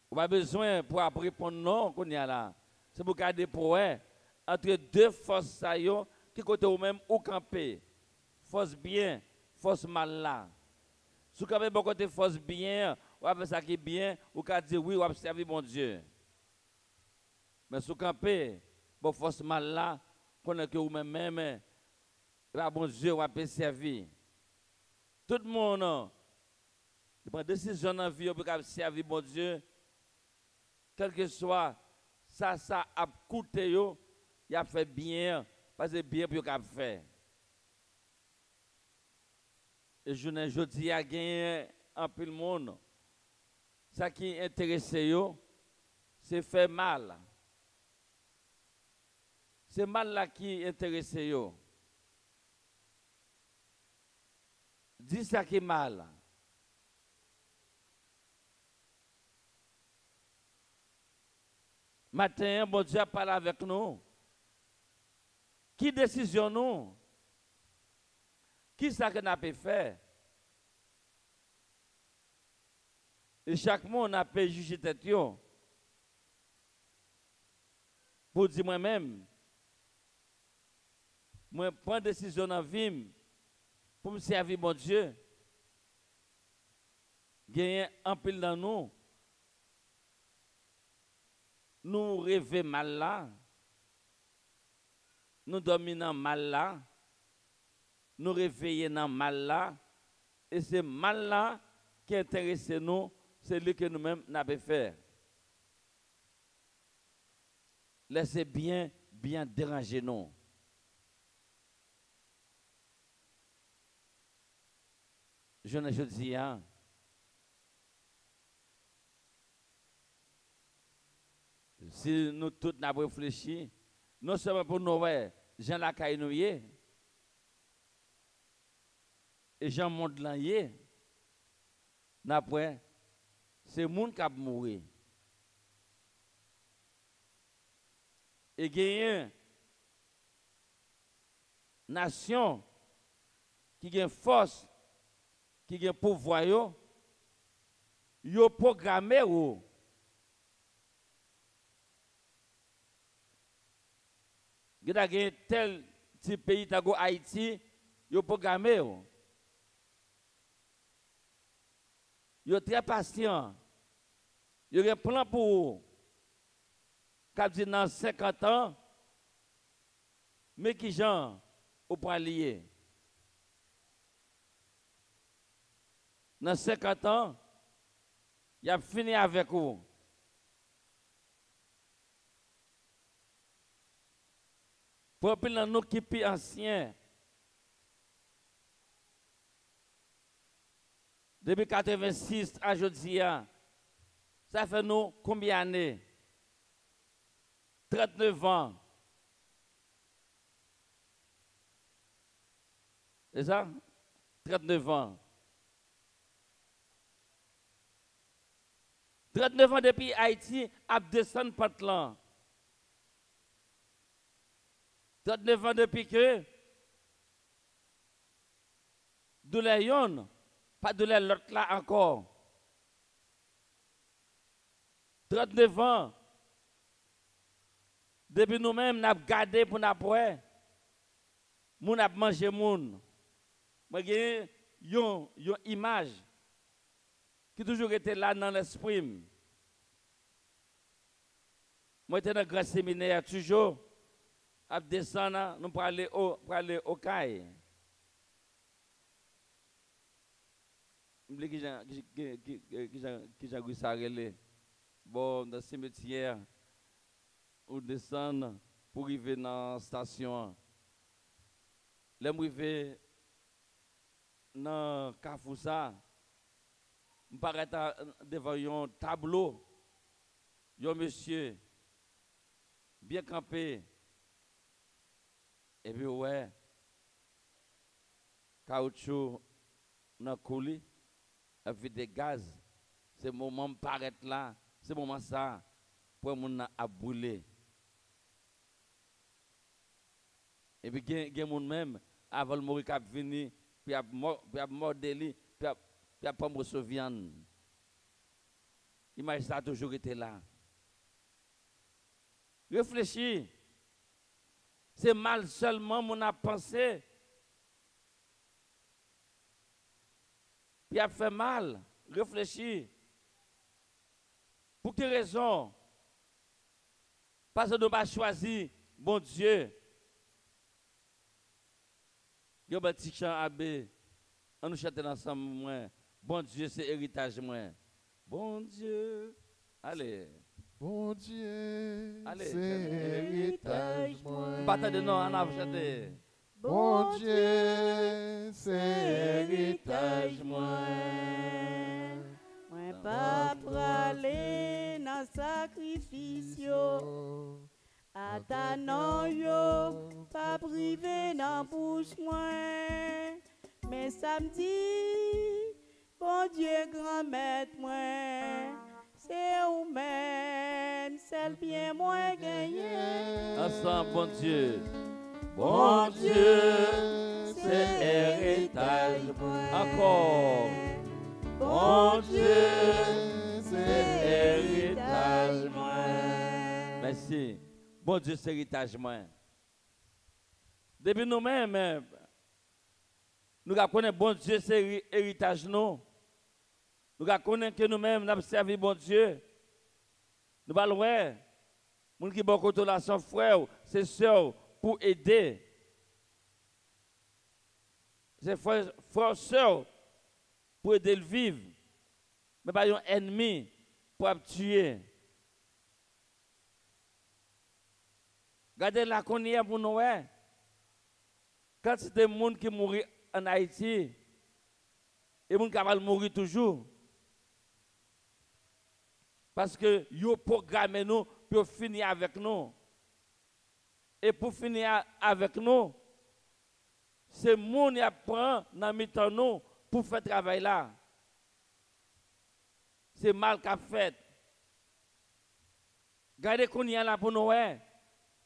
On a besoin pour répondre non qu'on y a là. C'est pour garder pour entre deux forces qui côté ou même ou camper. Force bien, force mal là. Si vous avez bon côté force bien, ou avez ça qui est bien, ou qu'à dire oui, ou à servir mon Dieu. Mais si vous campez, bon force mal là, connaît que vous même bon Dieu, ou à servir. Tout le monde, il prend décision dans la vie pour servir mon Dieu. Quel que soit, ça a coûté, il a fait bien, parce que bien pour qu'il fait. Et je dis à gagner un peu le monde. Ça qui intéresse, c'est faire mal. C'est mal là qui intéresse. Dis ça qui est mal. Matin, bon Dieu parle avec nous. Qui décision nous? Qui ça que nous avons fait? Et chaque monde a pu juger tête. Pour dire moi-même, moi prends décision dans la vie pour me servir mon Dieu. Gagner un pile dans nous. Nous rêvons mal là. Nous dominons mal là. Nous réveillons dans mal là. Et c'est mal là qui intéresse nous, c'est lui que nous-mêmes n'avons fait. Laissez bien déranger nous. Je dis, si nous tous n'avons réfléchi, non seulement pour nous, Jean Lacaille nous y est, Et Jean monde là yé. N'après c'est moun qui a mouru. Et gagne nation qui gagne force, qui gagne pouvoir yo programmé ou gagne tel petit pays tago Haïti, yo programmé ou. Yo très patient. Yo gen plan pour vous. Cap dit dans 50 ans, mais qui gens au point lié. Dans 50 ans, il a fini avec vous. Pour nous qui sont anciens, depuis 86 à aujourd'hui, ça fait nous combien d'années? 39 ans. C'est ça? 39 ans. 39 ans depuis Haïti a descendu Patlan. 39 ans depuis que de l'ayon, pas de l'autre là encore. 39 ans depuis nous-mêmes, nous avons gardé pour nous après. Nous avons mangé moun. Moi, j'ai une image qui toujours été là dans l'esprit. Moi, j'étais dans le grand séminaire, toujours, à descendre, nous pour aller au Caille. Je me dis que j'ai ça relais. Bon, dans le cimetière, ou descendre pour arriver dans la station. Là, je arrive dans Kafoussa. Je parais devant un tableau. Un monsieur, bien campé. Et puis, ouais, caoutchouc dans le coulis, avec des gaz. C'est le moment de paraître là. C'est le moment ça pour mon a brûler. Et puis, il y a des gens même, avant de mourir, qui sont venus, puis ils ont mordé, puis ils ont pas de viande. L'image ça a toujours été là. Réfléchis. C'est mal seulement mon a pensé. Puis il a fait mal. Réfléchis. Pour quelle raison? Parce que nous n'avons pas choisi bon Dieu. Il y a un petit chant abbé. On nous chante ensemble. Bon Dieu, c'est héritage. Bon Dieu. Allez. Bon Dieu, Allez, c'est héritage moi. Pas de non, on a chanté. Bon Dieu, c'est héritage moi. Moi pas praler dans sacrifice yo. Attendant yo, pas privé dans bouche moi. Mais samedi, bon Dieu grand maître moi. C'est ou même, c'est bien moins gagné. Ensemble, bon Dieu. Bon Dieu, c'est héritage. Encore. Bon Dieu, c'est héritage. Merci. Bon Dieu, c'est héritage. Depuis nous-mêmes, nous connaissons bon Dieu, c'est héritage. Nous connaissons que nous-mêmes, nous avons servi bon Dieu. Nous allons voir. Nous qui ont côté là, son frère, ses soeurs, pour aider. Ses frères, soeurs, pour aider le vivre. Mais pas un ennemi pour tuer. Regardez la qu'on y a pour nous. Quand c'est des gens qui mourent en Haïti, et les gens qui vont mourir toujours. Parce que yo programmé nous pour finir avec nous. Et pour finir avec nous, c'est moun qui apprend dans mi-temps nous pour faire travail là. C'est mal qu'a fait. Regardez qu'on y a là pour nous,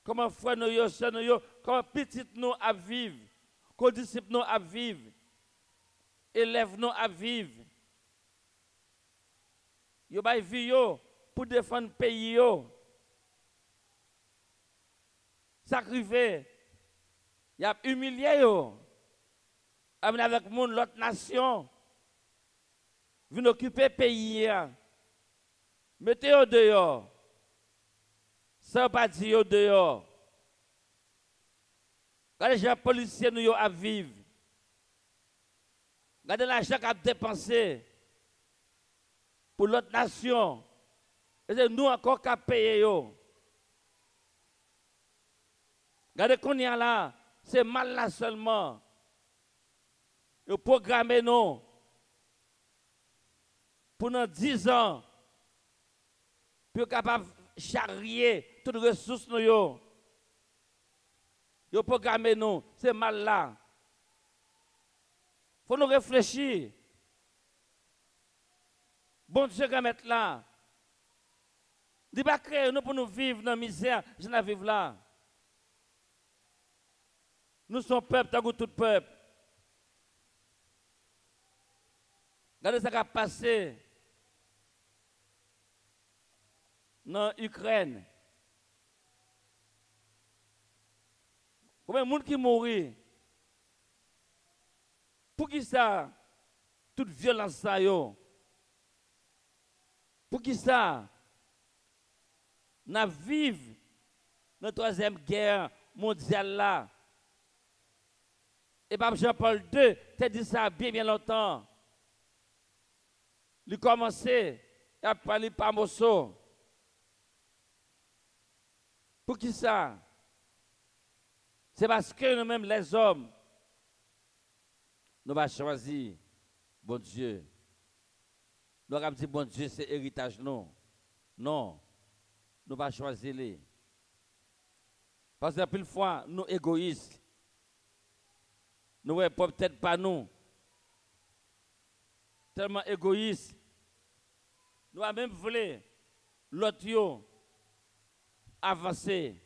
comment frère nous, sœur nous, comment petit nous à vivre, comment disciples nous à vivre, élèves nous à vivre. Yo bay vie yo pour défendre le pays yo. Sacrifié. Y a humilié yo. Amené avec moun l'autre nation. Vin occuper le pays. Mettez yo dehors. Sans pas dire yo dehors. Regardez les gens policiers nous yo à vivre. Regardez l'argent qu'a dépensé pour l'autre nation. Et c'est nous encore qu'à payer yo. Regardez qu'on y a là, c'est mal là seulement. Yo programme nous pour dans 10 ans pour capable charrier toutes les ressources nous yo. Yo programme nous, c'est mal là. Faut nous réfléchir. Bon Dieu va mettre là. Il va créer nous pour nous vivre dans la misère. Je ne vivre là. Nous sommes peuple, tant que tout peuple. Regardez ce qui a passé dans l'Ukraine. Combien de monde qui mourit? Pour qui ça? Toute violence ça yo? Pour qui ça? Nous vivons dans la 3e guerre mondiale là. Et Pape Jean-Paul II t'a dit ça bien longtemps. Il a commencé à parler par Mosso. Pour qui ça? C'est parce que nous-mêmes, les hommes, nous avons choisi bon Dieu. Nous avons dit bon Dieu, c'est héritage, non. Non, nous avons choisi les. Parce que plus fois, nous égoïstes. Nous ne peut-être pas nous. Tellement égoïstes. Nous avons même voulu l'autre avancer.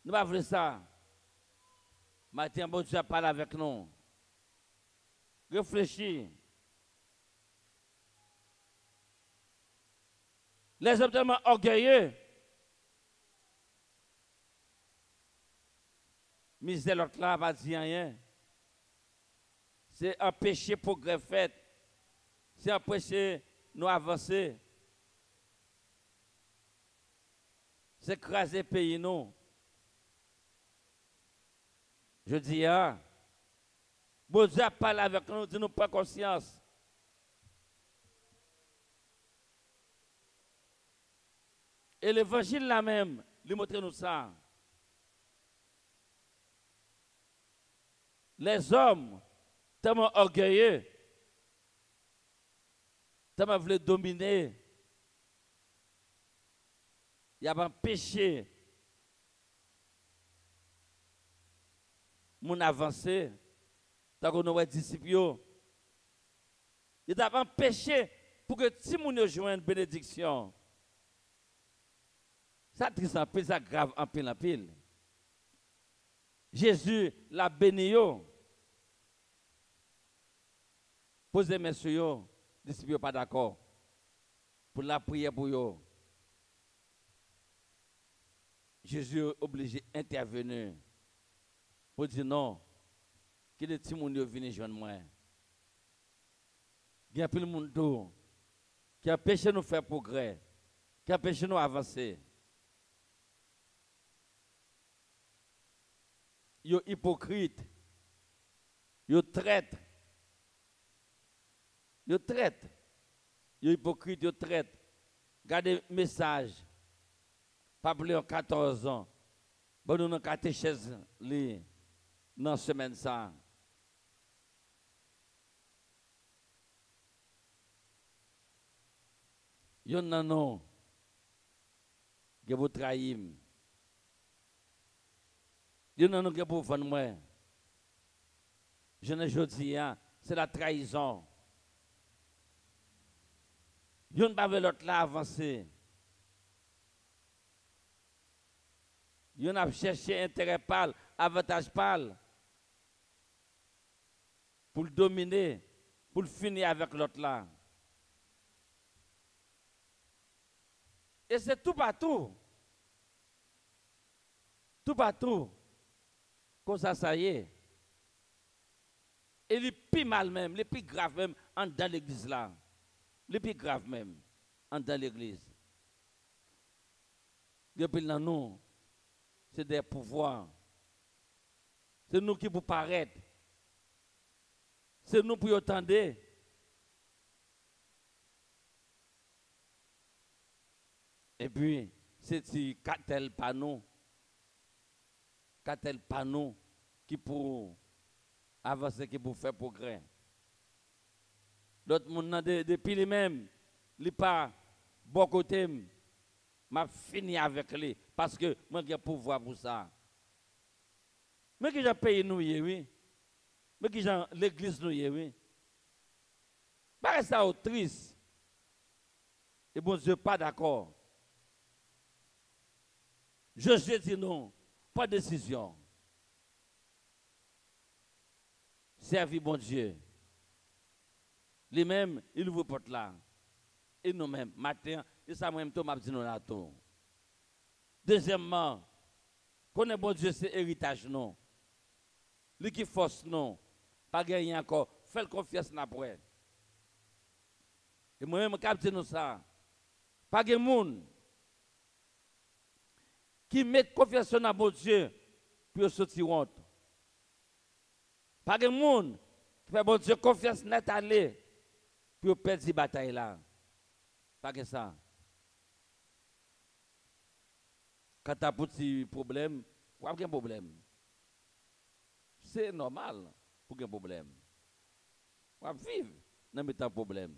Nous avons voulu ça. Maintenant, bon Dieu parle avec nous. Réfléchis. Les hommes tellement orgueilleux. Misère l'autre là, pas dire rien. C'est empêcher progrès fait. C'est empêcher nous avancer. C'est craser le pays, non. Je dis, bon Dieu parle avec nous, dis nous pas conscience. Et l'évangile là même, lui montre nous ça. Les hommes, tellement orgueilleux, tellement voulu dominer, il y a un péché. Mon avancé, tant que nous sommes disciples, il y a un péché pour que si nous joignent une bénédiction. Ça triste en pile, ça grave en pile en pile. Jésus l'a béni. Posez mes sur eux, disciples pas d'accord. Pour la prière pour eux. Jésus est obligé d'intervenir. Pour dire non, que les petits gens viennent joindre moi. Il y a plus de monde qui empêche de nous faire progrès, qui empêche de nous avancer. Ils sont hypocrites, ils traitent. Ils traitent. Ils sont hypocrites, ils traitent. Regardez le message. Pas plus de 14 ans. Bon, nous avons catéchèse dans la semaine ça. Ils non. Que vous trahissez. Ils non que vous vendre moi. Je ne dis rien, c'est la trahison. Yon ne pas l'autre là avancer. Yon a cherché intérêt pâle, avantage pâle. Pour le dominer, pour le finir avec l'autre là. Et c'est tout partout. Tout partout. Comme ça y est. Et les plus mal même, les plus grave même, dans l'église là. Les plus grave même, dans l'église. Depuis là, nous, c'est des pouvoirs. C'est nous qui vous paraître. C'est nous pour y attendre. Et puis, c'est si cartel panneau qui pour avancer, qui pour faire progrès. D'autres monde depuis les mêmes, li pas bon côté, m'a fini avec lui parce que moi j'ai pouvoir pour ça. Mais qui j'ai payé nous oui. Mais qui j'ai l'église nous oui. Pas ça triste. Et bon Dieu pas d'accord. Je dis non, pas de décision. Servi bon Dieu. Lui-même, il ouvre porte là. Et nous-mêmes, matin, et ça même tout m'a dit nous là tout. Deuxièmement, connaître bon Dieu c'est héritage non. Lui qui force non, pas gagner encore, fait confiance après. Et moi-même, je dis nous ça. Pas de monde qui met confiance dans bon Dieu pour sortir honte. Pas de monde qui fait bon Dieu confiance net aller pour perdre cette bataille là. Pas que ça. Quand tu as un petit problème, tu as un problème. C'est normal pour un problème. Tu vas vivre dans un problème.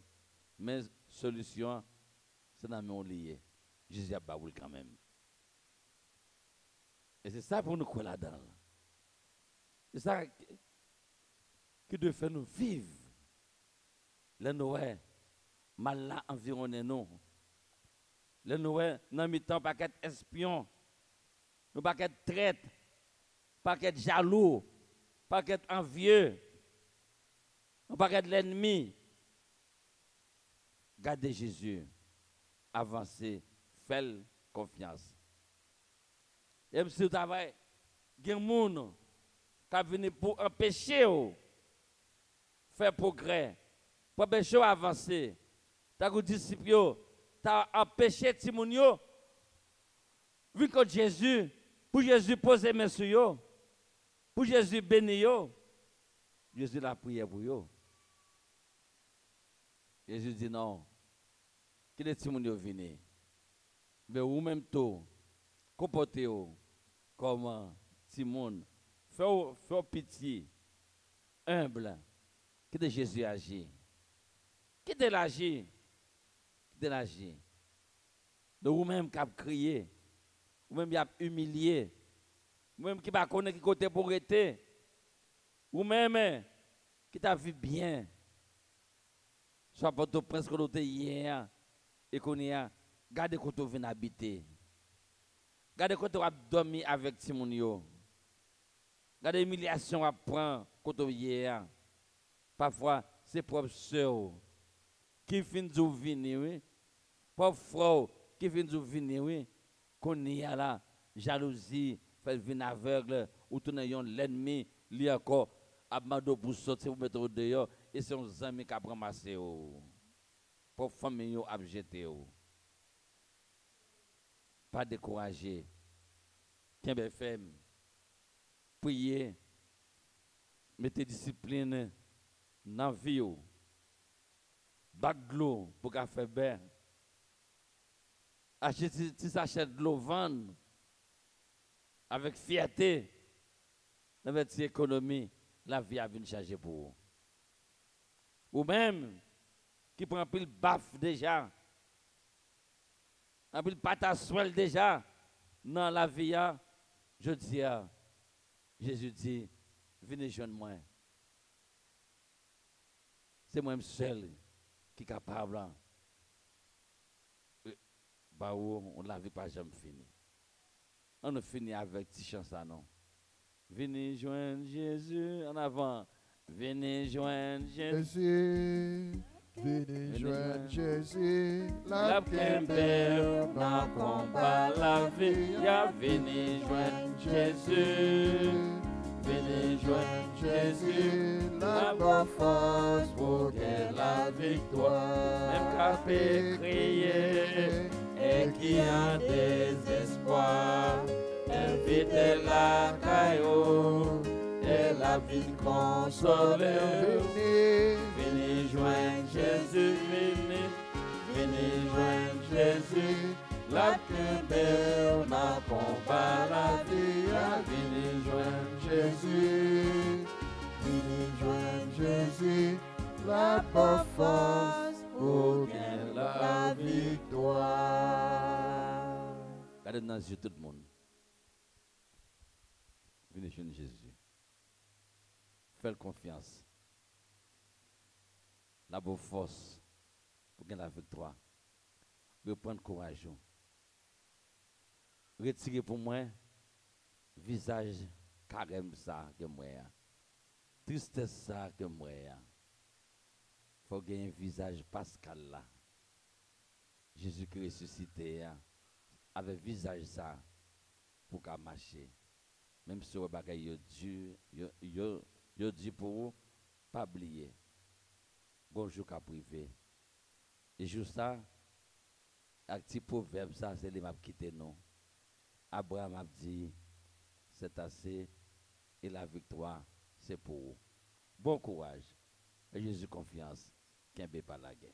Mais la solution, c'est dans le lié. Jésus a baoul quand même. Et c'est ça pour nous croire là-dedans. C'est ça qui doit faire nous vivre. Le Noël, mal là environné nous. Le Noël, dans le temps, pas qu'être espion, nous pas qu'être traître, pas qu'être jaloux, pas qu'être envieux, nous pas qu'être l'ennemi. Gardez Jésus, avancez, faites confiance. Et si vous travaillez, il y a des gens qui viennent pour empêcher de faire progrès, pour empêcher d'avancer. Tu as des disciples, tu as empêché Timounio, vu que Jésus, pour Jésus poser mes sur eux, pour Jésus bénir, Jésus l'a prié pour eux. Jésus dit non, que les Timounio viennent. Mais vous même tout, comportez-vous comme Timon. Faites pitié, humble, que Jésus agit. Qui de l'agir? Qui de l'agir? De vous-même qui avez crié, vous-même qui avez humilié, vous-même qui ne connaissez pas qui côté pour être, vous-même qui avez vu bien, soit pour tout presque l'autre hier, et qu'on y a, gardez quand vous venez habiter. Gardez quand vous avez dormi avec Timonio. Gardez l'humiliation à prendre quand vous hier. Parfois, c'est propre soeur qui finit de venir, oui. Propre frère qui finit de venir, oui. Qu'on y a là, jalousie, fait venir aveugle, ou tout l'ennemi, lui encore, abandon pour sortir, pour mettre au dehors, et c'est un ami qui a ramassé. Pour famille, a jeté. Pas décourager. Tiens, bien fait. Priez. Mettez discipline dans la vie. Bac de l'eau pour qu'elle fasse bien. Achetez de l'eau, vendre. Avec fierté. Dans votre économie, la vie a venu changer pour vous. Ou même, qui prend un peu le baf déjà. Un peu le patassuel déjà. Dans la vie, je dis, Jésus dit, venez joindre moi. C'est moi-même seul qui est capable. Bah, on la vie pas jamais fini. On a fini avec cette chanson, non? Venez joindre Jésus en avant. Venez joindre Jésus. Jésus, venez joindre Jésus, La Kemper, dans combat la vie. Ya venez joindre Jésus. Venez joindre Jésus. La bonne force pour que la victoire. Même capé crier et qui a désespoir. Invitez la caillou et la vie consolée. Venez joindre Jésus, venez joindre Jésus. La Kemper n'a combat la vie. Venez joindre Jésus, venez joindre Jésus. La bonne force pour gagner la victoire. Regardez dans les yeux tout le monde. Venez joindre Jésus. Faites confiance. La bonne force pour gagner la victoire. Reprendre courage. Retirez pour moi visage carême ça que moi. Tristesse ça que moi. Faut gagner un visage pascal là. Jésus qui ressuscité avec visage ça pour qu'à marcher. Même si vous avez Dieu, yo dit pour vous, pas oublier. Bonjour qu'à privé. Et juste ça, avec petit proverbe ça, c'est les m'a quitté non. Abraham a dit, c'est assez et la victoire, c'est pour vous. Bon courage et Jésus confiance, qu'un bé pas la guerre.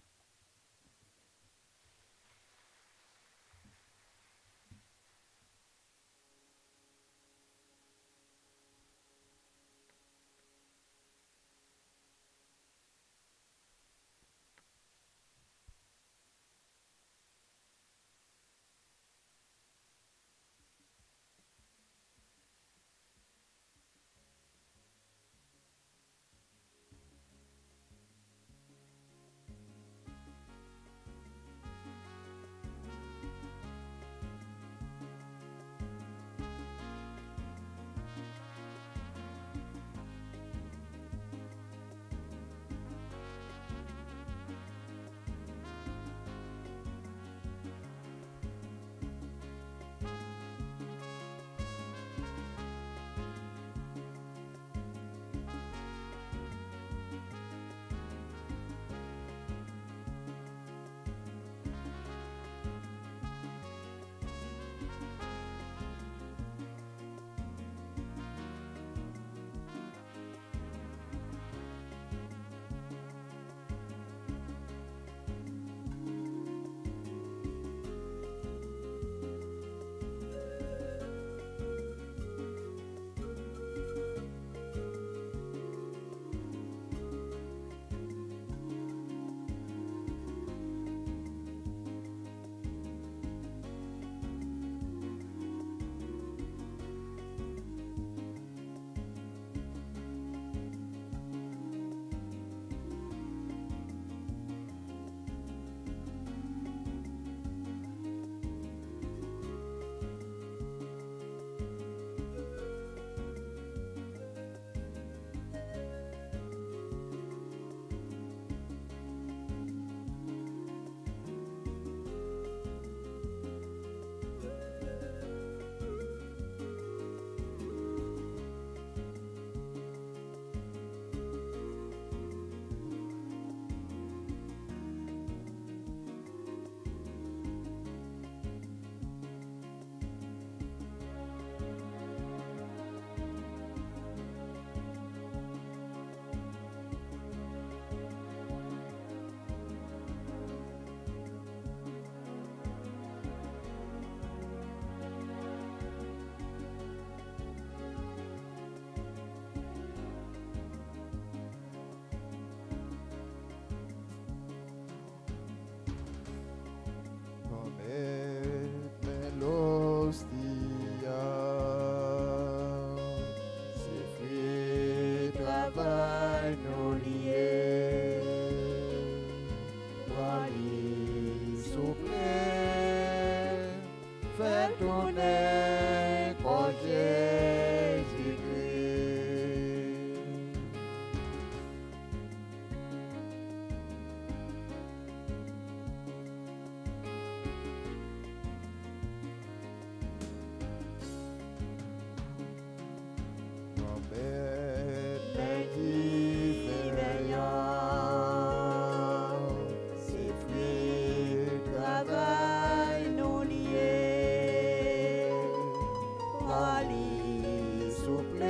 Prends-lui souple,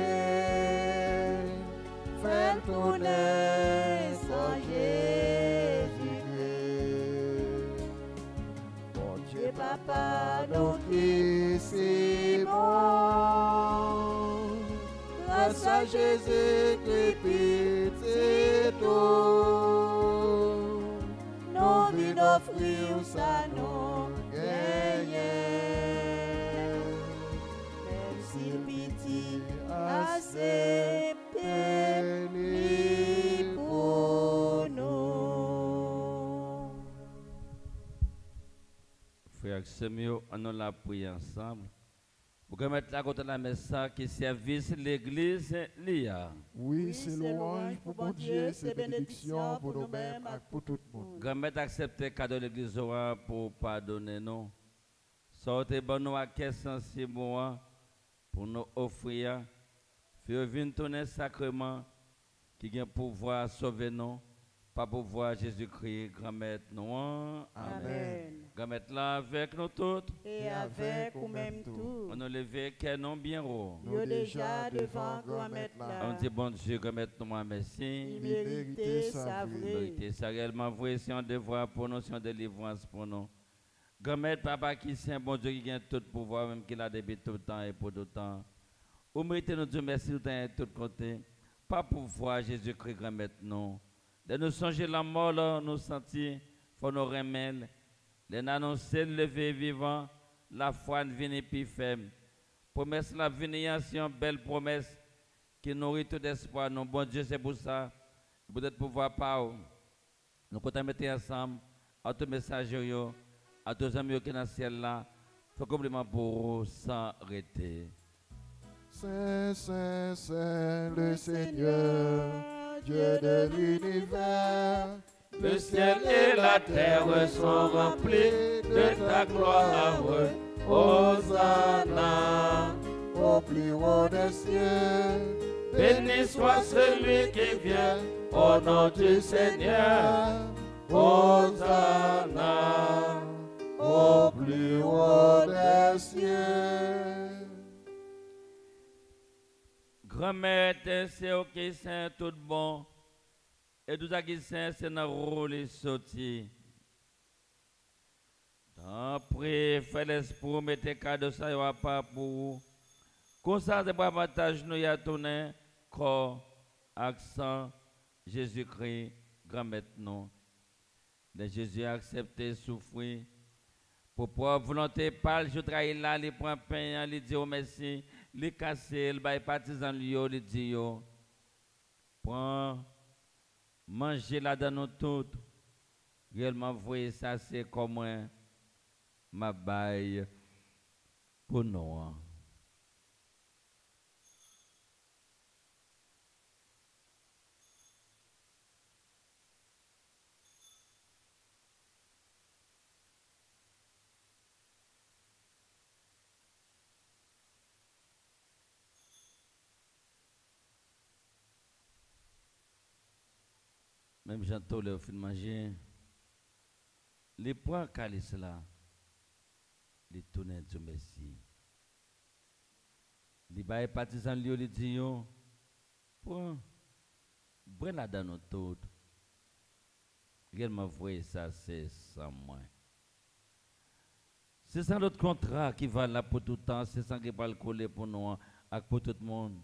fais tourner sans Jésus-Christ. Mon Dieu, Papa, nous qui c'est bon, grâce à Jésus-Christ, pitié tout, nous venons offrir ça nous gagnons. Même si pitié assez pénible pour nous. Frère Semio, on a la prié ensemble. Pour que mettre la côté de la messe qui service l'église l'IA. Oui, c'est louange pour bon Dieu, c'est bénédiction pour nous-mêmes et pour tout le monde. Grand-mère accepter le cadeau de l'église pour pardonner nous. Sortez bon nous à caisse sensible pour nous offrir. Fais venir ton sacrement qui a pouvoir sauver nous. Par pouvoir Jésus-Christ, grand-mère nous. Amen. Grand-mère là avec nous toutes. Et avec ou même tout. On a levé qu'un nom bien haut. Yo déjà devant grand-mère là. On dit bon Dieu, grand-mère nous merci. Il méritait sa vraie. Vérité, c'est réellement vrai, c'est un devoir pour nous, c'est une délivrance pour nous. Grand-mère, papa qui c'est un bon Dieu qui a tout pouvoir, même qu'il a depuis tout le temps et pour tout le temps. Vous méritez nous Dieu merci tout le temps et tout côté. Pas pouvoir Jésus-Christ, grand-mère non. De nous songer la mort, là, nous sentir, faut nous remettre. Les annoncer, lever vivant, la foi vient plus ferme. Promesse la venir, c'est une belle promesse qui nourrit tout espoir. Non, bon Dieu, c'est pour ça. Peut-être pouvoir pas. Nous comptons mettre ensemble, à tous les messagers, à tous les amis qui sont dans le ciel là, faut compliment pour vous sans arrêter. Saint, Saint, Saint, le Seigneur, Dieu de l'univers. Le ciel et la terre sont remplis de ta gloire. Hosanna, au plus haut des cieux. Béni soit celui qui vient au nom du Seigneur. Hosanna, au plus haut des cieux. Grand-mère, c'est au qui saint tout bon. Et tout ça qui saint, c'est dans le rôle sorti. Après, fais l'esprit, mettez cadeau, ça y va pas pour vous. Comme ça, c'est pour avantage, nous y a tourné, corps, accent, Jésus-Christ, grand-mère, non. De Jésus a accepté, souffrir. Pour pouvoir volonté, parle, je trahis là, il prend pain, il dit au merci, il casse, il baille partisan, il dit, prends, manger là dans nous toutes. Réellement, voyez ça, c'est comme moi, ma baille pour nous. Même j'entends le fin de manger. Les points calices là, les tourner du Messie. Les bails partisans lui les disent, prends, brûle la dans nos taux. Réellement vrai ça c'est sans moi. C'est ça notre contrat qui va là pour tout le temps, c'est ça qui va le coller pour nous, et pour tout le monde,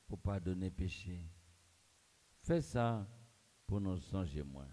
pour pardonner péché. Fais ça pour nous songer moins.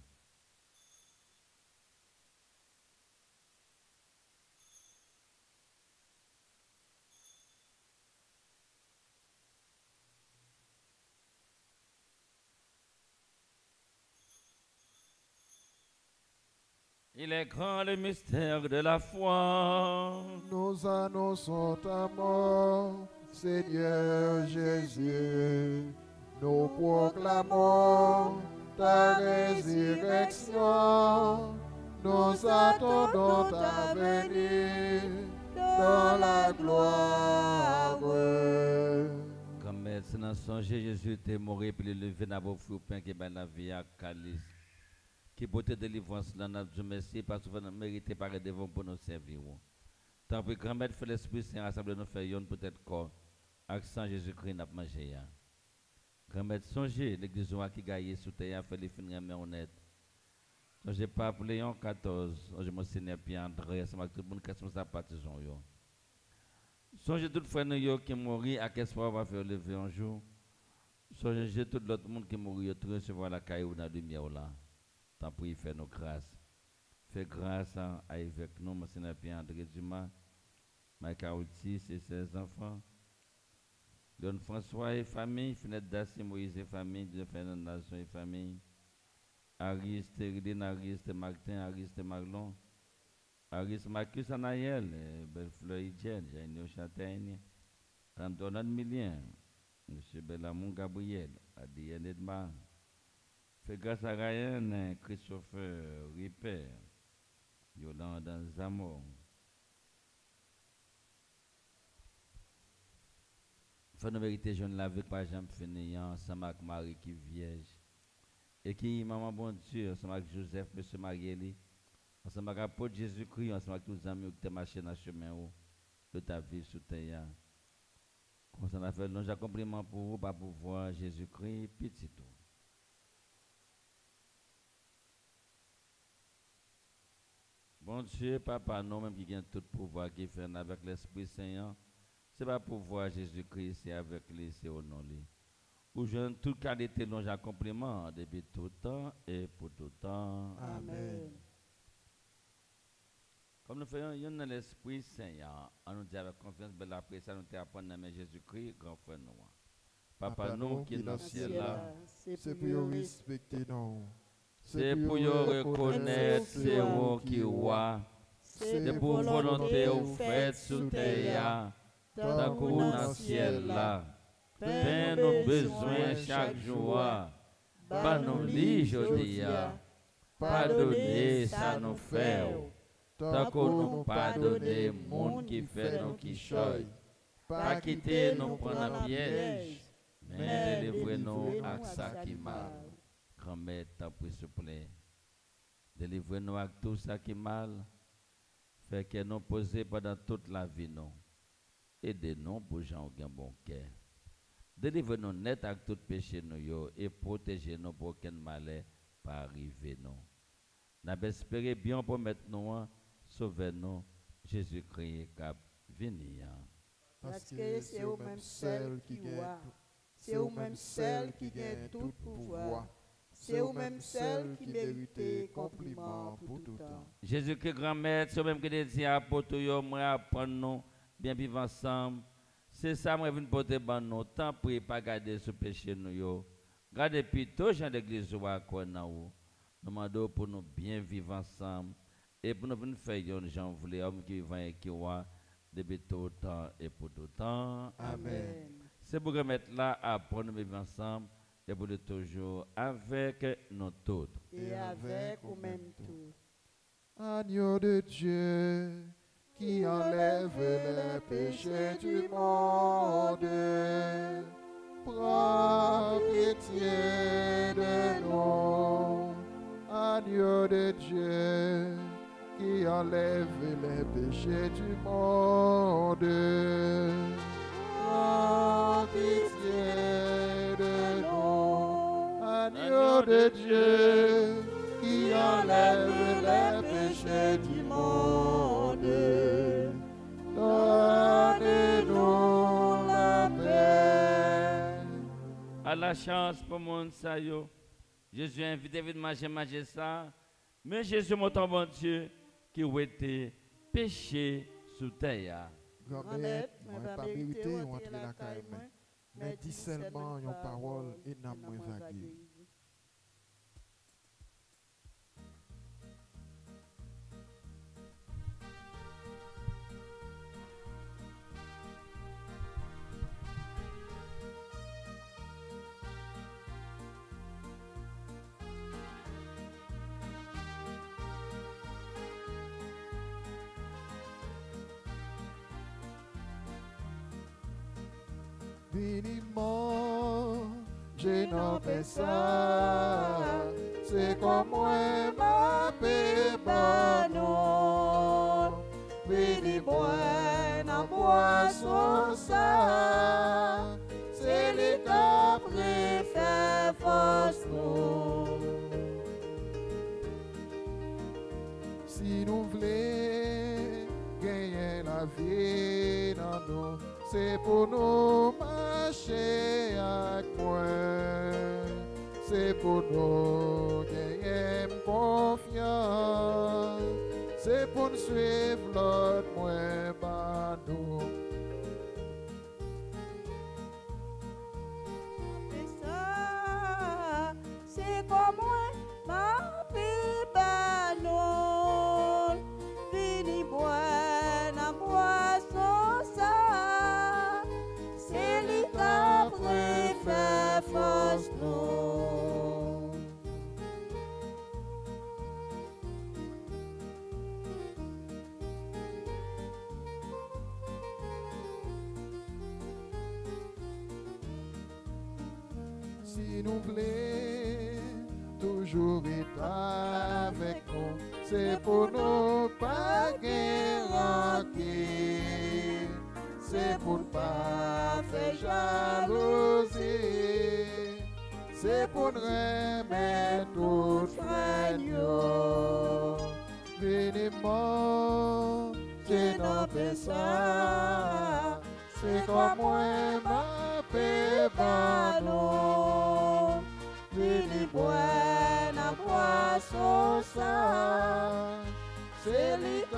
Il est grand le mystère de la foi. Nous annonçons ta mort, Seigneur Jésus. Nous proclamons ta résurrection. Nous attendons ta venue dans la gloire. Comme c'est dans son Jésus t'est mort puis levé dans vos fruits pain qui ben la vie à calice. Qui peut te délivrance dans notre Dieu merci parce que vous méritez par devant pour nous servir. Tant que grand-mère fait l'Esprit Saint, rassemble nous faire yon peut-être corps. Accent Jésus-Christ n'a pas mangé. Grand-mère, songez l'église qui gagne sous terre, fait les fins de honnête. Songez pas pour Léon 14, songez mon Seigneur Pierre-André, c'est tout le monde qui sont partisans. Songez tout frère nous qui mourit, à quel espoir va faire lever un jour. Songez tout l'autre monde qui mourit, tout recevoir la caillou dans la lumière là. Tant pour y faire nos grâces. Fais grâce avec nous, mon Seigneur Pierre-André Dumas, Mike Aoutis et ses enfants. Léon François et famille, Fenêtre Dassi, Moïse et famille, Dieu Fernand Nation et famille. Ariste, Ridine, Ariste, Martin, Ariste, Marlon. Ariste, Marcus Anayel, Belle-Fleur Etienne, Jainio Châtaigne. Antoine Milien, M. Bellamont Gabriel, Adienne Edmar. Fais grâce à Ryan, Christopher Ripper, Yolande Zamor. Faut nous vérité jeune la avec par exemple fainéant ensemble avec Marie qui vierge et qui maman bon Dieu ensemble avec Joseph monsieur Marieli ensemble avec l'apôtre Jésus-Christ ensemble avec tous les amis qui ont marché dans le chemin où de ta vie sous terre. Comme ça on a fait long accomplissement pour vous pas pouvoir Jésus-Christ petit tout. Bon Dieu papa nous même qui a tout pouvoir qui fait avec l'Esprit Saint. Ce n'est pas pour voir Jésus-Christ, c'est avec lui, c'est au nom de lui. Où je toute qualité dont j'accomplissement depuis tout temps et pour tout temps. Amen. Comme nous faisons, il y a l'Esprit Saint, on nous dit avec confiance, belle après ça, nous t'apprenons à Jésus-Christ, grand frère nous. Papa nous qui est dans le ciel là, c'est pour nous respecter nous. c'est pour nous reconnaître, c'est vous qui roi, c'est pour volonté vous faites sous terre. Tant qu'on dans le ciel là, pain nos besoins chaque jour, pas nous lit jodi, pardonnez ça nous fait, tant qu'on nous pardonne monde qui fait nous qui choy, pas quitter nous prendre un piège, mais délivrez-nous à ça qui mal. Grand-mère, t'en prie s'il vous plaît, délivrez-nous à tout ça qui mal, fait que nous poser pendant toute la vie nous. Aidez-nous pour gens qui ont un bon cœur. Délivrez-nous net avec tout péché nous et protégez-nous pour aucun malheur pas arriver nous. Nous espérons bien pour mettre nous, sauver-nous, Jésus-Christ cap venir. Parce que c'est au même seul qui gagne, c'est au même seul qui gagne tout pouvoir, c'est au même seul qui mérite compliment pour tout temps. Jésus-Christ grand-mère, c'est au même que dit à pour tout yo moi apprendre nous bien vivre ensemble. C'est ça moi vinn porter ban nous temps pour pas garder ce péché nous yo. Gardez plutôt gens d'église wa quoi na ou. Nous demandons pour nous bien vivre ensemble et pour nous venir faire yon gens voulez homme qui vivent et qui wa depuis tout temps et pour tout temps. Amen. C'est pour remettre là à pour nous vivre ensemble et pour toujours avec nous tous. Et avec ou même tout. Agneau de Dieu qui enlève les péchés du monde, prends pitié de nous. Agneau de Dieu qui enlève les péchés du monde, prends pitié de nous. Agneau de Dieu qui enlève les péchés du monde, donne-nous la paix. À la chance pour mon ça yo. Jésus a invité à manger ça. Mais Jésus mon bon Dieu qui a été péché sous terre. Grand-mère, moi pas mérité entrer la caille, mais dis seulement une parole et n'a moins vagué. Finiment, je n'en fais ça, c'est comme moi ma paix banon. Vini boire dans boisson ça, c'est le cas préfère force nous. Si nous voulons gagner la vie dans nous, c'est pour nous marcher avec moi. C'est pour nous gagner confiance. C'est pour nous suivre l'autre moins par nous. C'est ça, c'est comme moi, ma pibanon. Vini boire dans boisson ça, c'est lui qui préfère force nous. Si nous voulons toujours être avec nous, c'est pour nous pas guérir, c'est pour ne pas faire jalousie, c'est pour nous remettre tout frère. Venez-moi, c'est notre ça, c'est comme moi ma paix ballon. Vini boire dans boisson ça, c'est lui qui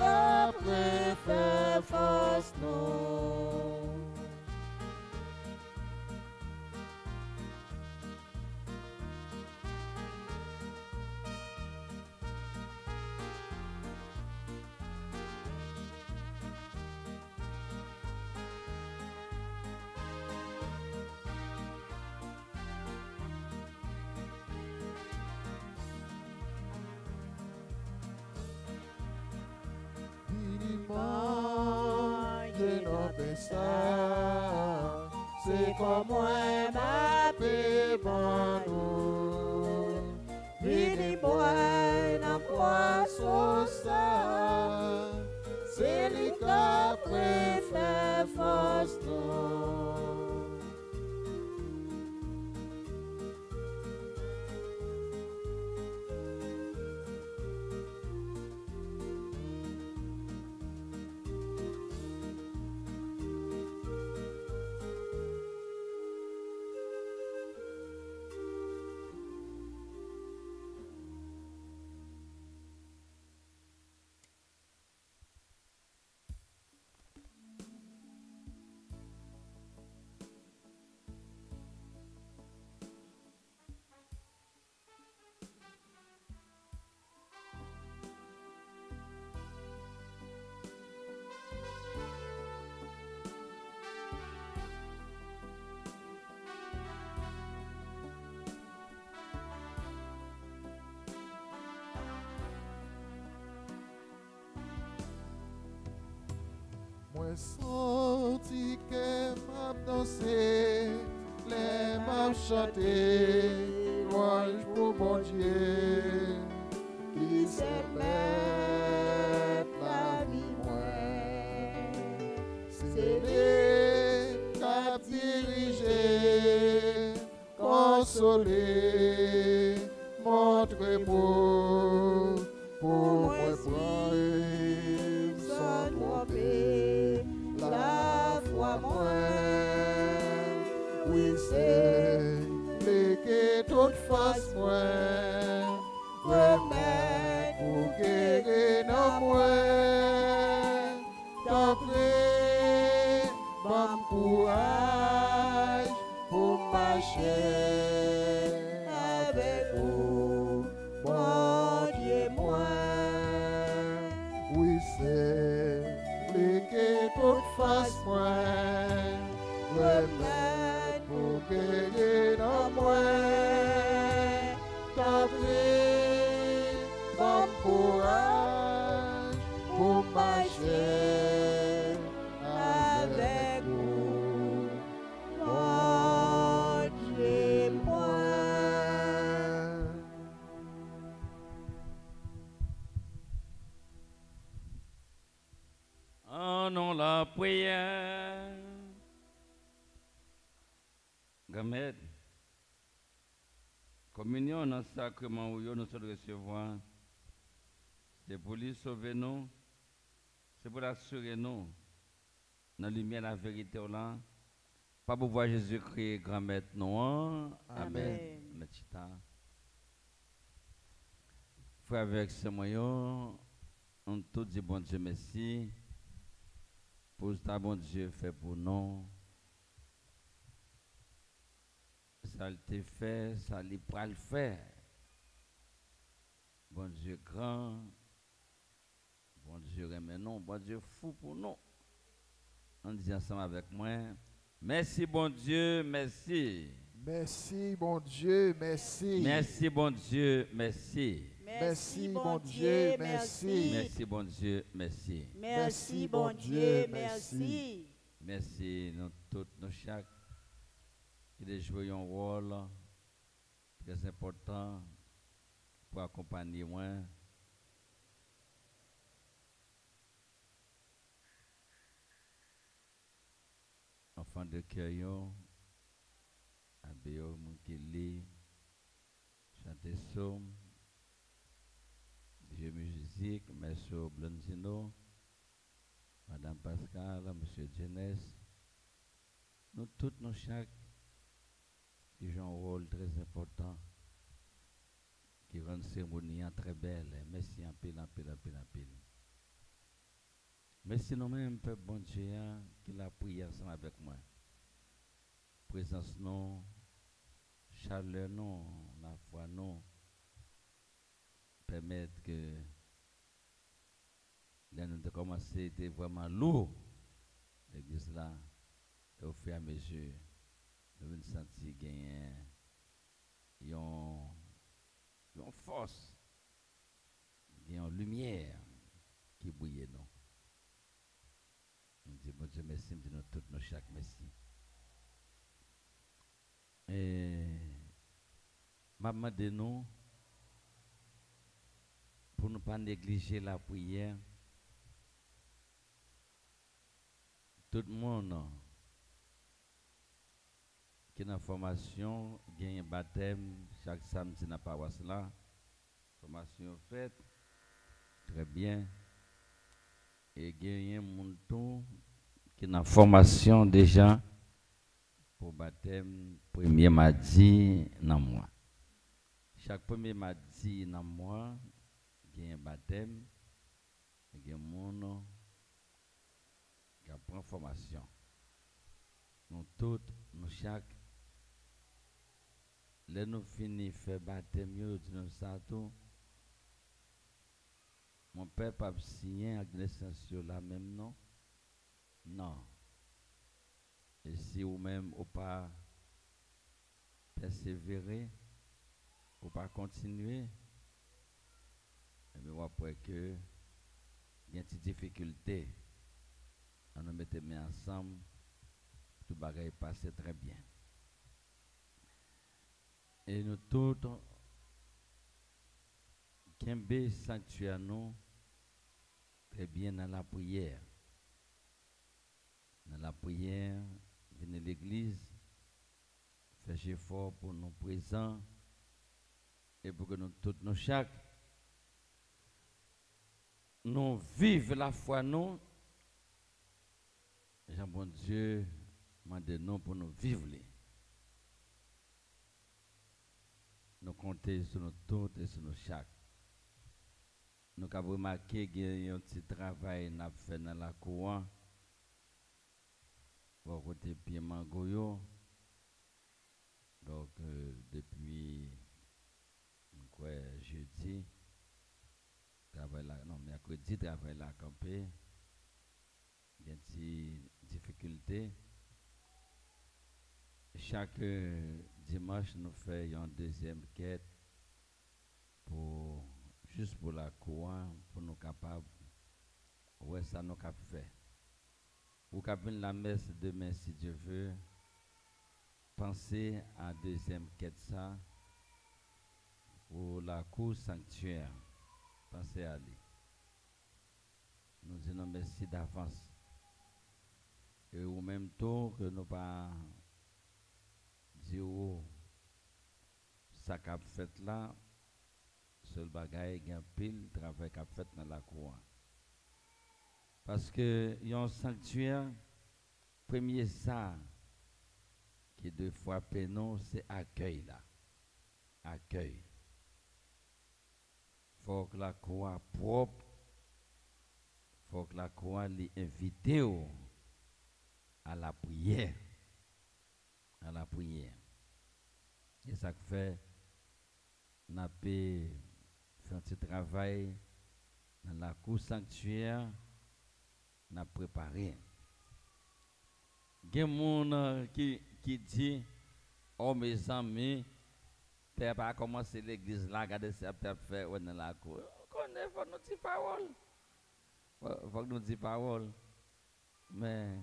préfère force nous. C'est comme moi ma paix nous. Vini boire dans poisson ça, c'est lui qui préfère force nous. Moi senti que m'a dansé, les m'a chanté, louange pour bon Dieu, qui sait mettre la vie moi. C'est lui qui a dirigé, consolé, montré beau, pour moi sans tromper. La foi moi, oui c'est que toute face moi, remettre pour guérir dans moi, t'en prie, bon courage pour marcher avec vous, bon Dieu moi, oui c'est que toute face moi, remettre pour guérir dans moi, t'en prie, bon courage pour marcher avec vous, bon Dieu moi. la prière. Gamet, communion dans le sacrement où nous sommes recevoir, c'est pour lui sauver nous, c'est pour l'assurer nous, dans la lumière de la vérité là, pas pour voir Jésus-Christ grand maître non. Amen. Metchita. Frère avec ce moyen, on tout dit bon Dieu merci pour ce que bon Dieu fait pour nous. Ça le fait, ça lui pourra le faire. Bon Dieu grand, bon Dieu remet nous, bon Dieu fou pour nous. On dit ensemble avec moi, merci bon Dieu, merci. Merci, bon Dieu, merci. Merci bon Dieu, merci. Merci, bon Dieu, merci. Merci bon Dieu, merci. Merci, bon Dieu, merci. Merci, nous tous, nous chaque, qui a joué un rôle très important pour accompagner moi. Enfant de cœur, Abéo Moukeli, chanter somme, Dieu musique, Monsieur Blondino, Madame Pascal, Monsieur Jeunesse, nous tous, nous chaque, qui jouent un rôle très important, qui rend la cérémonie très belle. Merci en pile, en pile, en pile, en pile. Merci nous-mêmes, peuple bon Dieu, qui l'a prié ensemble avec moi. Présence non, chaleur non, la foi non, permettre que nous de commencer était vraiment lourd, l'église là, et au fur et à mesure, nous avons senti gagner une force, une lumière qui brille non. Nous disons bon Dieu merci, nous disons tous nos chaque merci. Et maman de nous, pour ne pas négliger la prière, tout le monde qui est en formation, gagne un baptême chaque samedi dans la paroisse là. Formation faite, très bien. Et gagne un monton qui est en formation déjà pour baptême premier mardi dans le mois. Chaque premier mardi dans le mois, il y a un baptême, il y a un monde qui prend formation. Nous tous, nous chaque, là nous finissons de faire baptême, nous disons ça tout. Mon père pas signé avec naissance là même non. Non. Et si vous même ou pas persévérer, ou pas continuer, mais après que il y a des difficultés, on nous mettait ensemble, tout bagaille passait très bien. Et nous tous, Kembe sanctuaire nous, très bien dans la prière. Dans la prière, venez à l'église, faites effort pour nous présents et pour que nous tous, nous chaque, nous vivons la foi, nous. Jean bon Dieu, demande-nous pour nous vivre. Nous comptons sur nous tous et sur nous chaque. Nous avons remarqué qu'il y a un petit travail qu'on a fait dans la cour. Pour côté pied Mangoyo. Donc, depuis jeudi, travail là, non, mercredi, travail là campé. Il y a des difficultés. Chaque dimanche, nous faisons une deuxième quête juste pour la cour, pour nous capables, ouais, ça nous cap fait. Ou cap la messe demain, si Dieu veut, pensez à la deuxième quête ça, pour la cour sanctuaire. Pensez à lui. Nous disons merci d'avance. Et au même temps que nous pas dire ça qu'a fait là, seul bagaille il y a pile travail qu'a fait dans la cour. Parce que y a un sanctuaire, premier ça qui deux fois pénon, c'est accueil là. Accueil. Faut que la cour propre, faut que la cour l'invite à la prière. À la prière. Et ça fait, on a fait un petit travail dans la cour sanctuaire, on a préparé. Il y a des gens qui dit, oh mes amis, tu n'as pas commencé l'église là, regardez ce que tu as fait dans la cour. On connaît, il faut nous dire parole. Il faut nous dire parole. Mais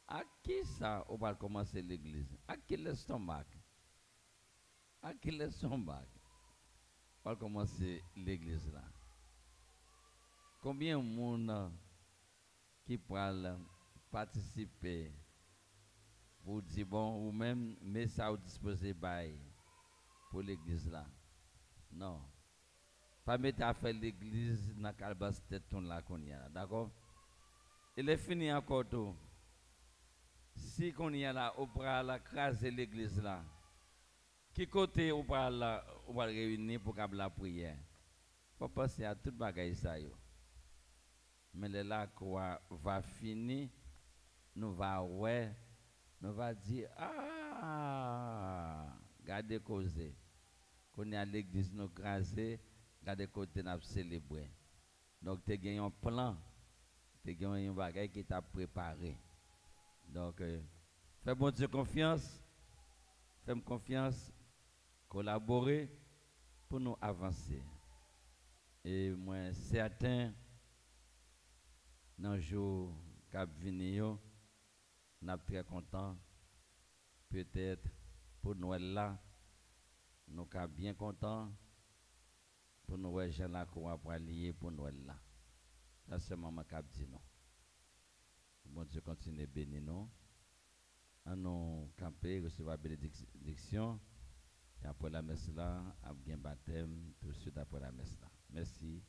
à qui ça, on va commencer l'église? À qui l'estomac? À qui l'estomac? On va commencer l'église là. Combien de monde qui parle participer pour dire bon ou même mais ça au disposé pour l'église là? Non. Pas mettre à faire l'église dans calbas tête là qu'on y a, d'accord? Il est fini encore tout. Si qu'on y a là, on va craser l'église là. Qui côté on va réunir pour faire la prière? Faut penser à tout bagaille ça yo. Mais là quoi va finir, nous va dire gardez causer. Qu'on est à l'église nous craser, gardez côté nous célébrer. Donc tu as gagné un plan, tu as gagné un bagaille qui t'a préparé. Donc fais bon Dieu confiance, fais-moi confiance, collaborer pour nous avancer. Et moi certain dans le jour cap venir, nous sommes très contents. Peut-être pour Noël là, nous sommes bien contents. Pour nous, gens là qu'on va lier pour Noël là. Là, c'est maman qui dit non. Bon Dieu continue à bénir nous. Nous camper, recevoir la bénédiction. Et après la messe là, après un baptême, tout de suite après la messe là. Merci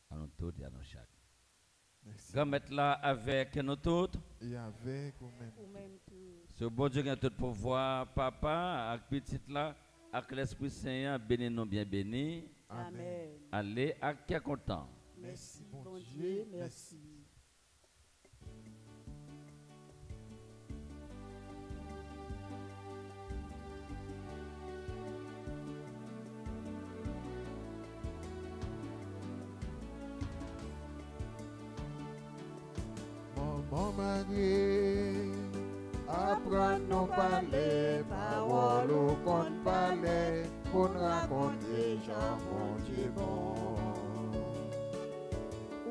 à nous tous et à nous chaque. Merci. Nous mettre là avec nous tous. Et avec Vous-même tout. Ce bon Dieu qui a tout pouvoir, papa, avec petite là, avec l'Esprit Saint, bénis nous bien bénis. Amen. Allez, à qui est content. Merci, bon Dieu, merci. Maman Marie, apprends nous parler, parole ou qu'on parler, pour nous raconter Jean bon Dieu bon.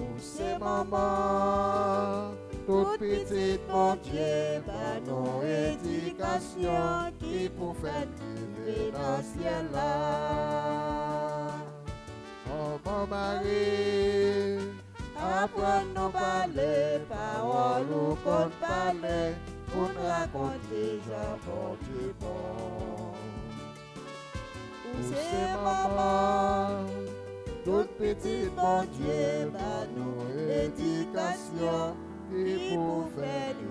Où c'est maman, toute petite mon Dieu, par nos éducations qui pour faire vivre dans le ciel là. Oh mon Marie, apprends nous parler, parole ou qu'on parler, pour nous raconter Jean bon Dieu bon. Où c'est maman, toute petite mon Dieu, par nos éducations, qui pour faire du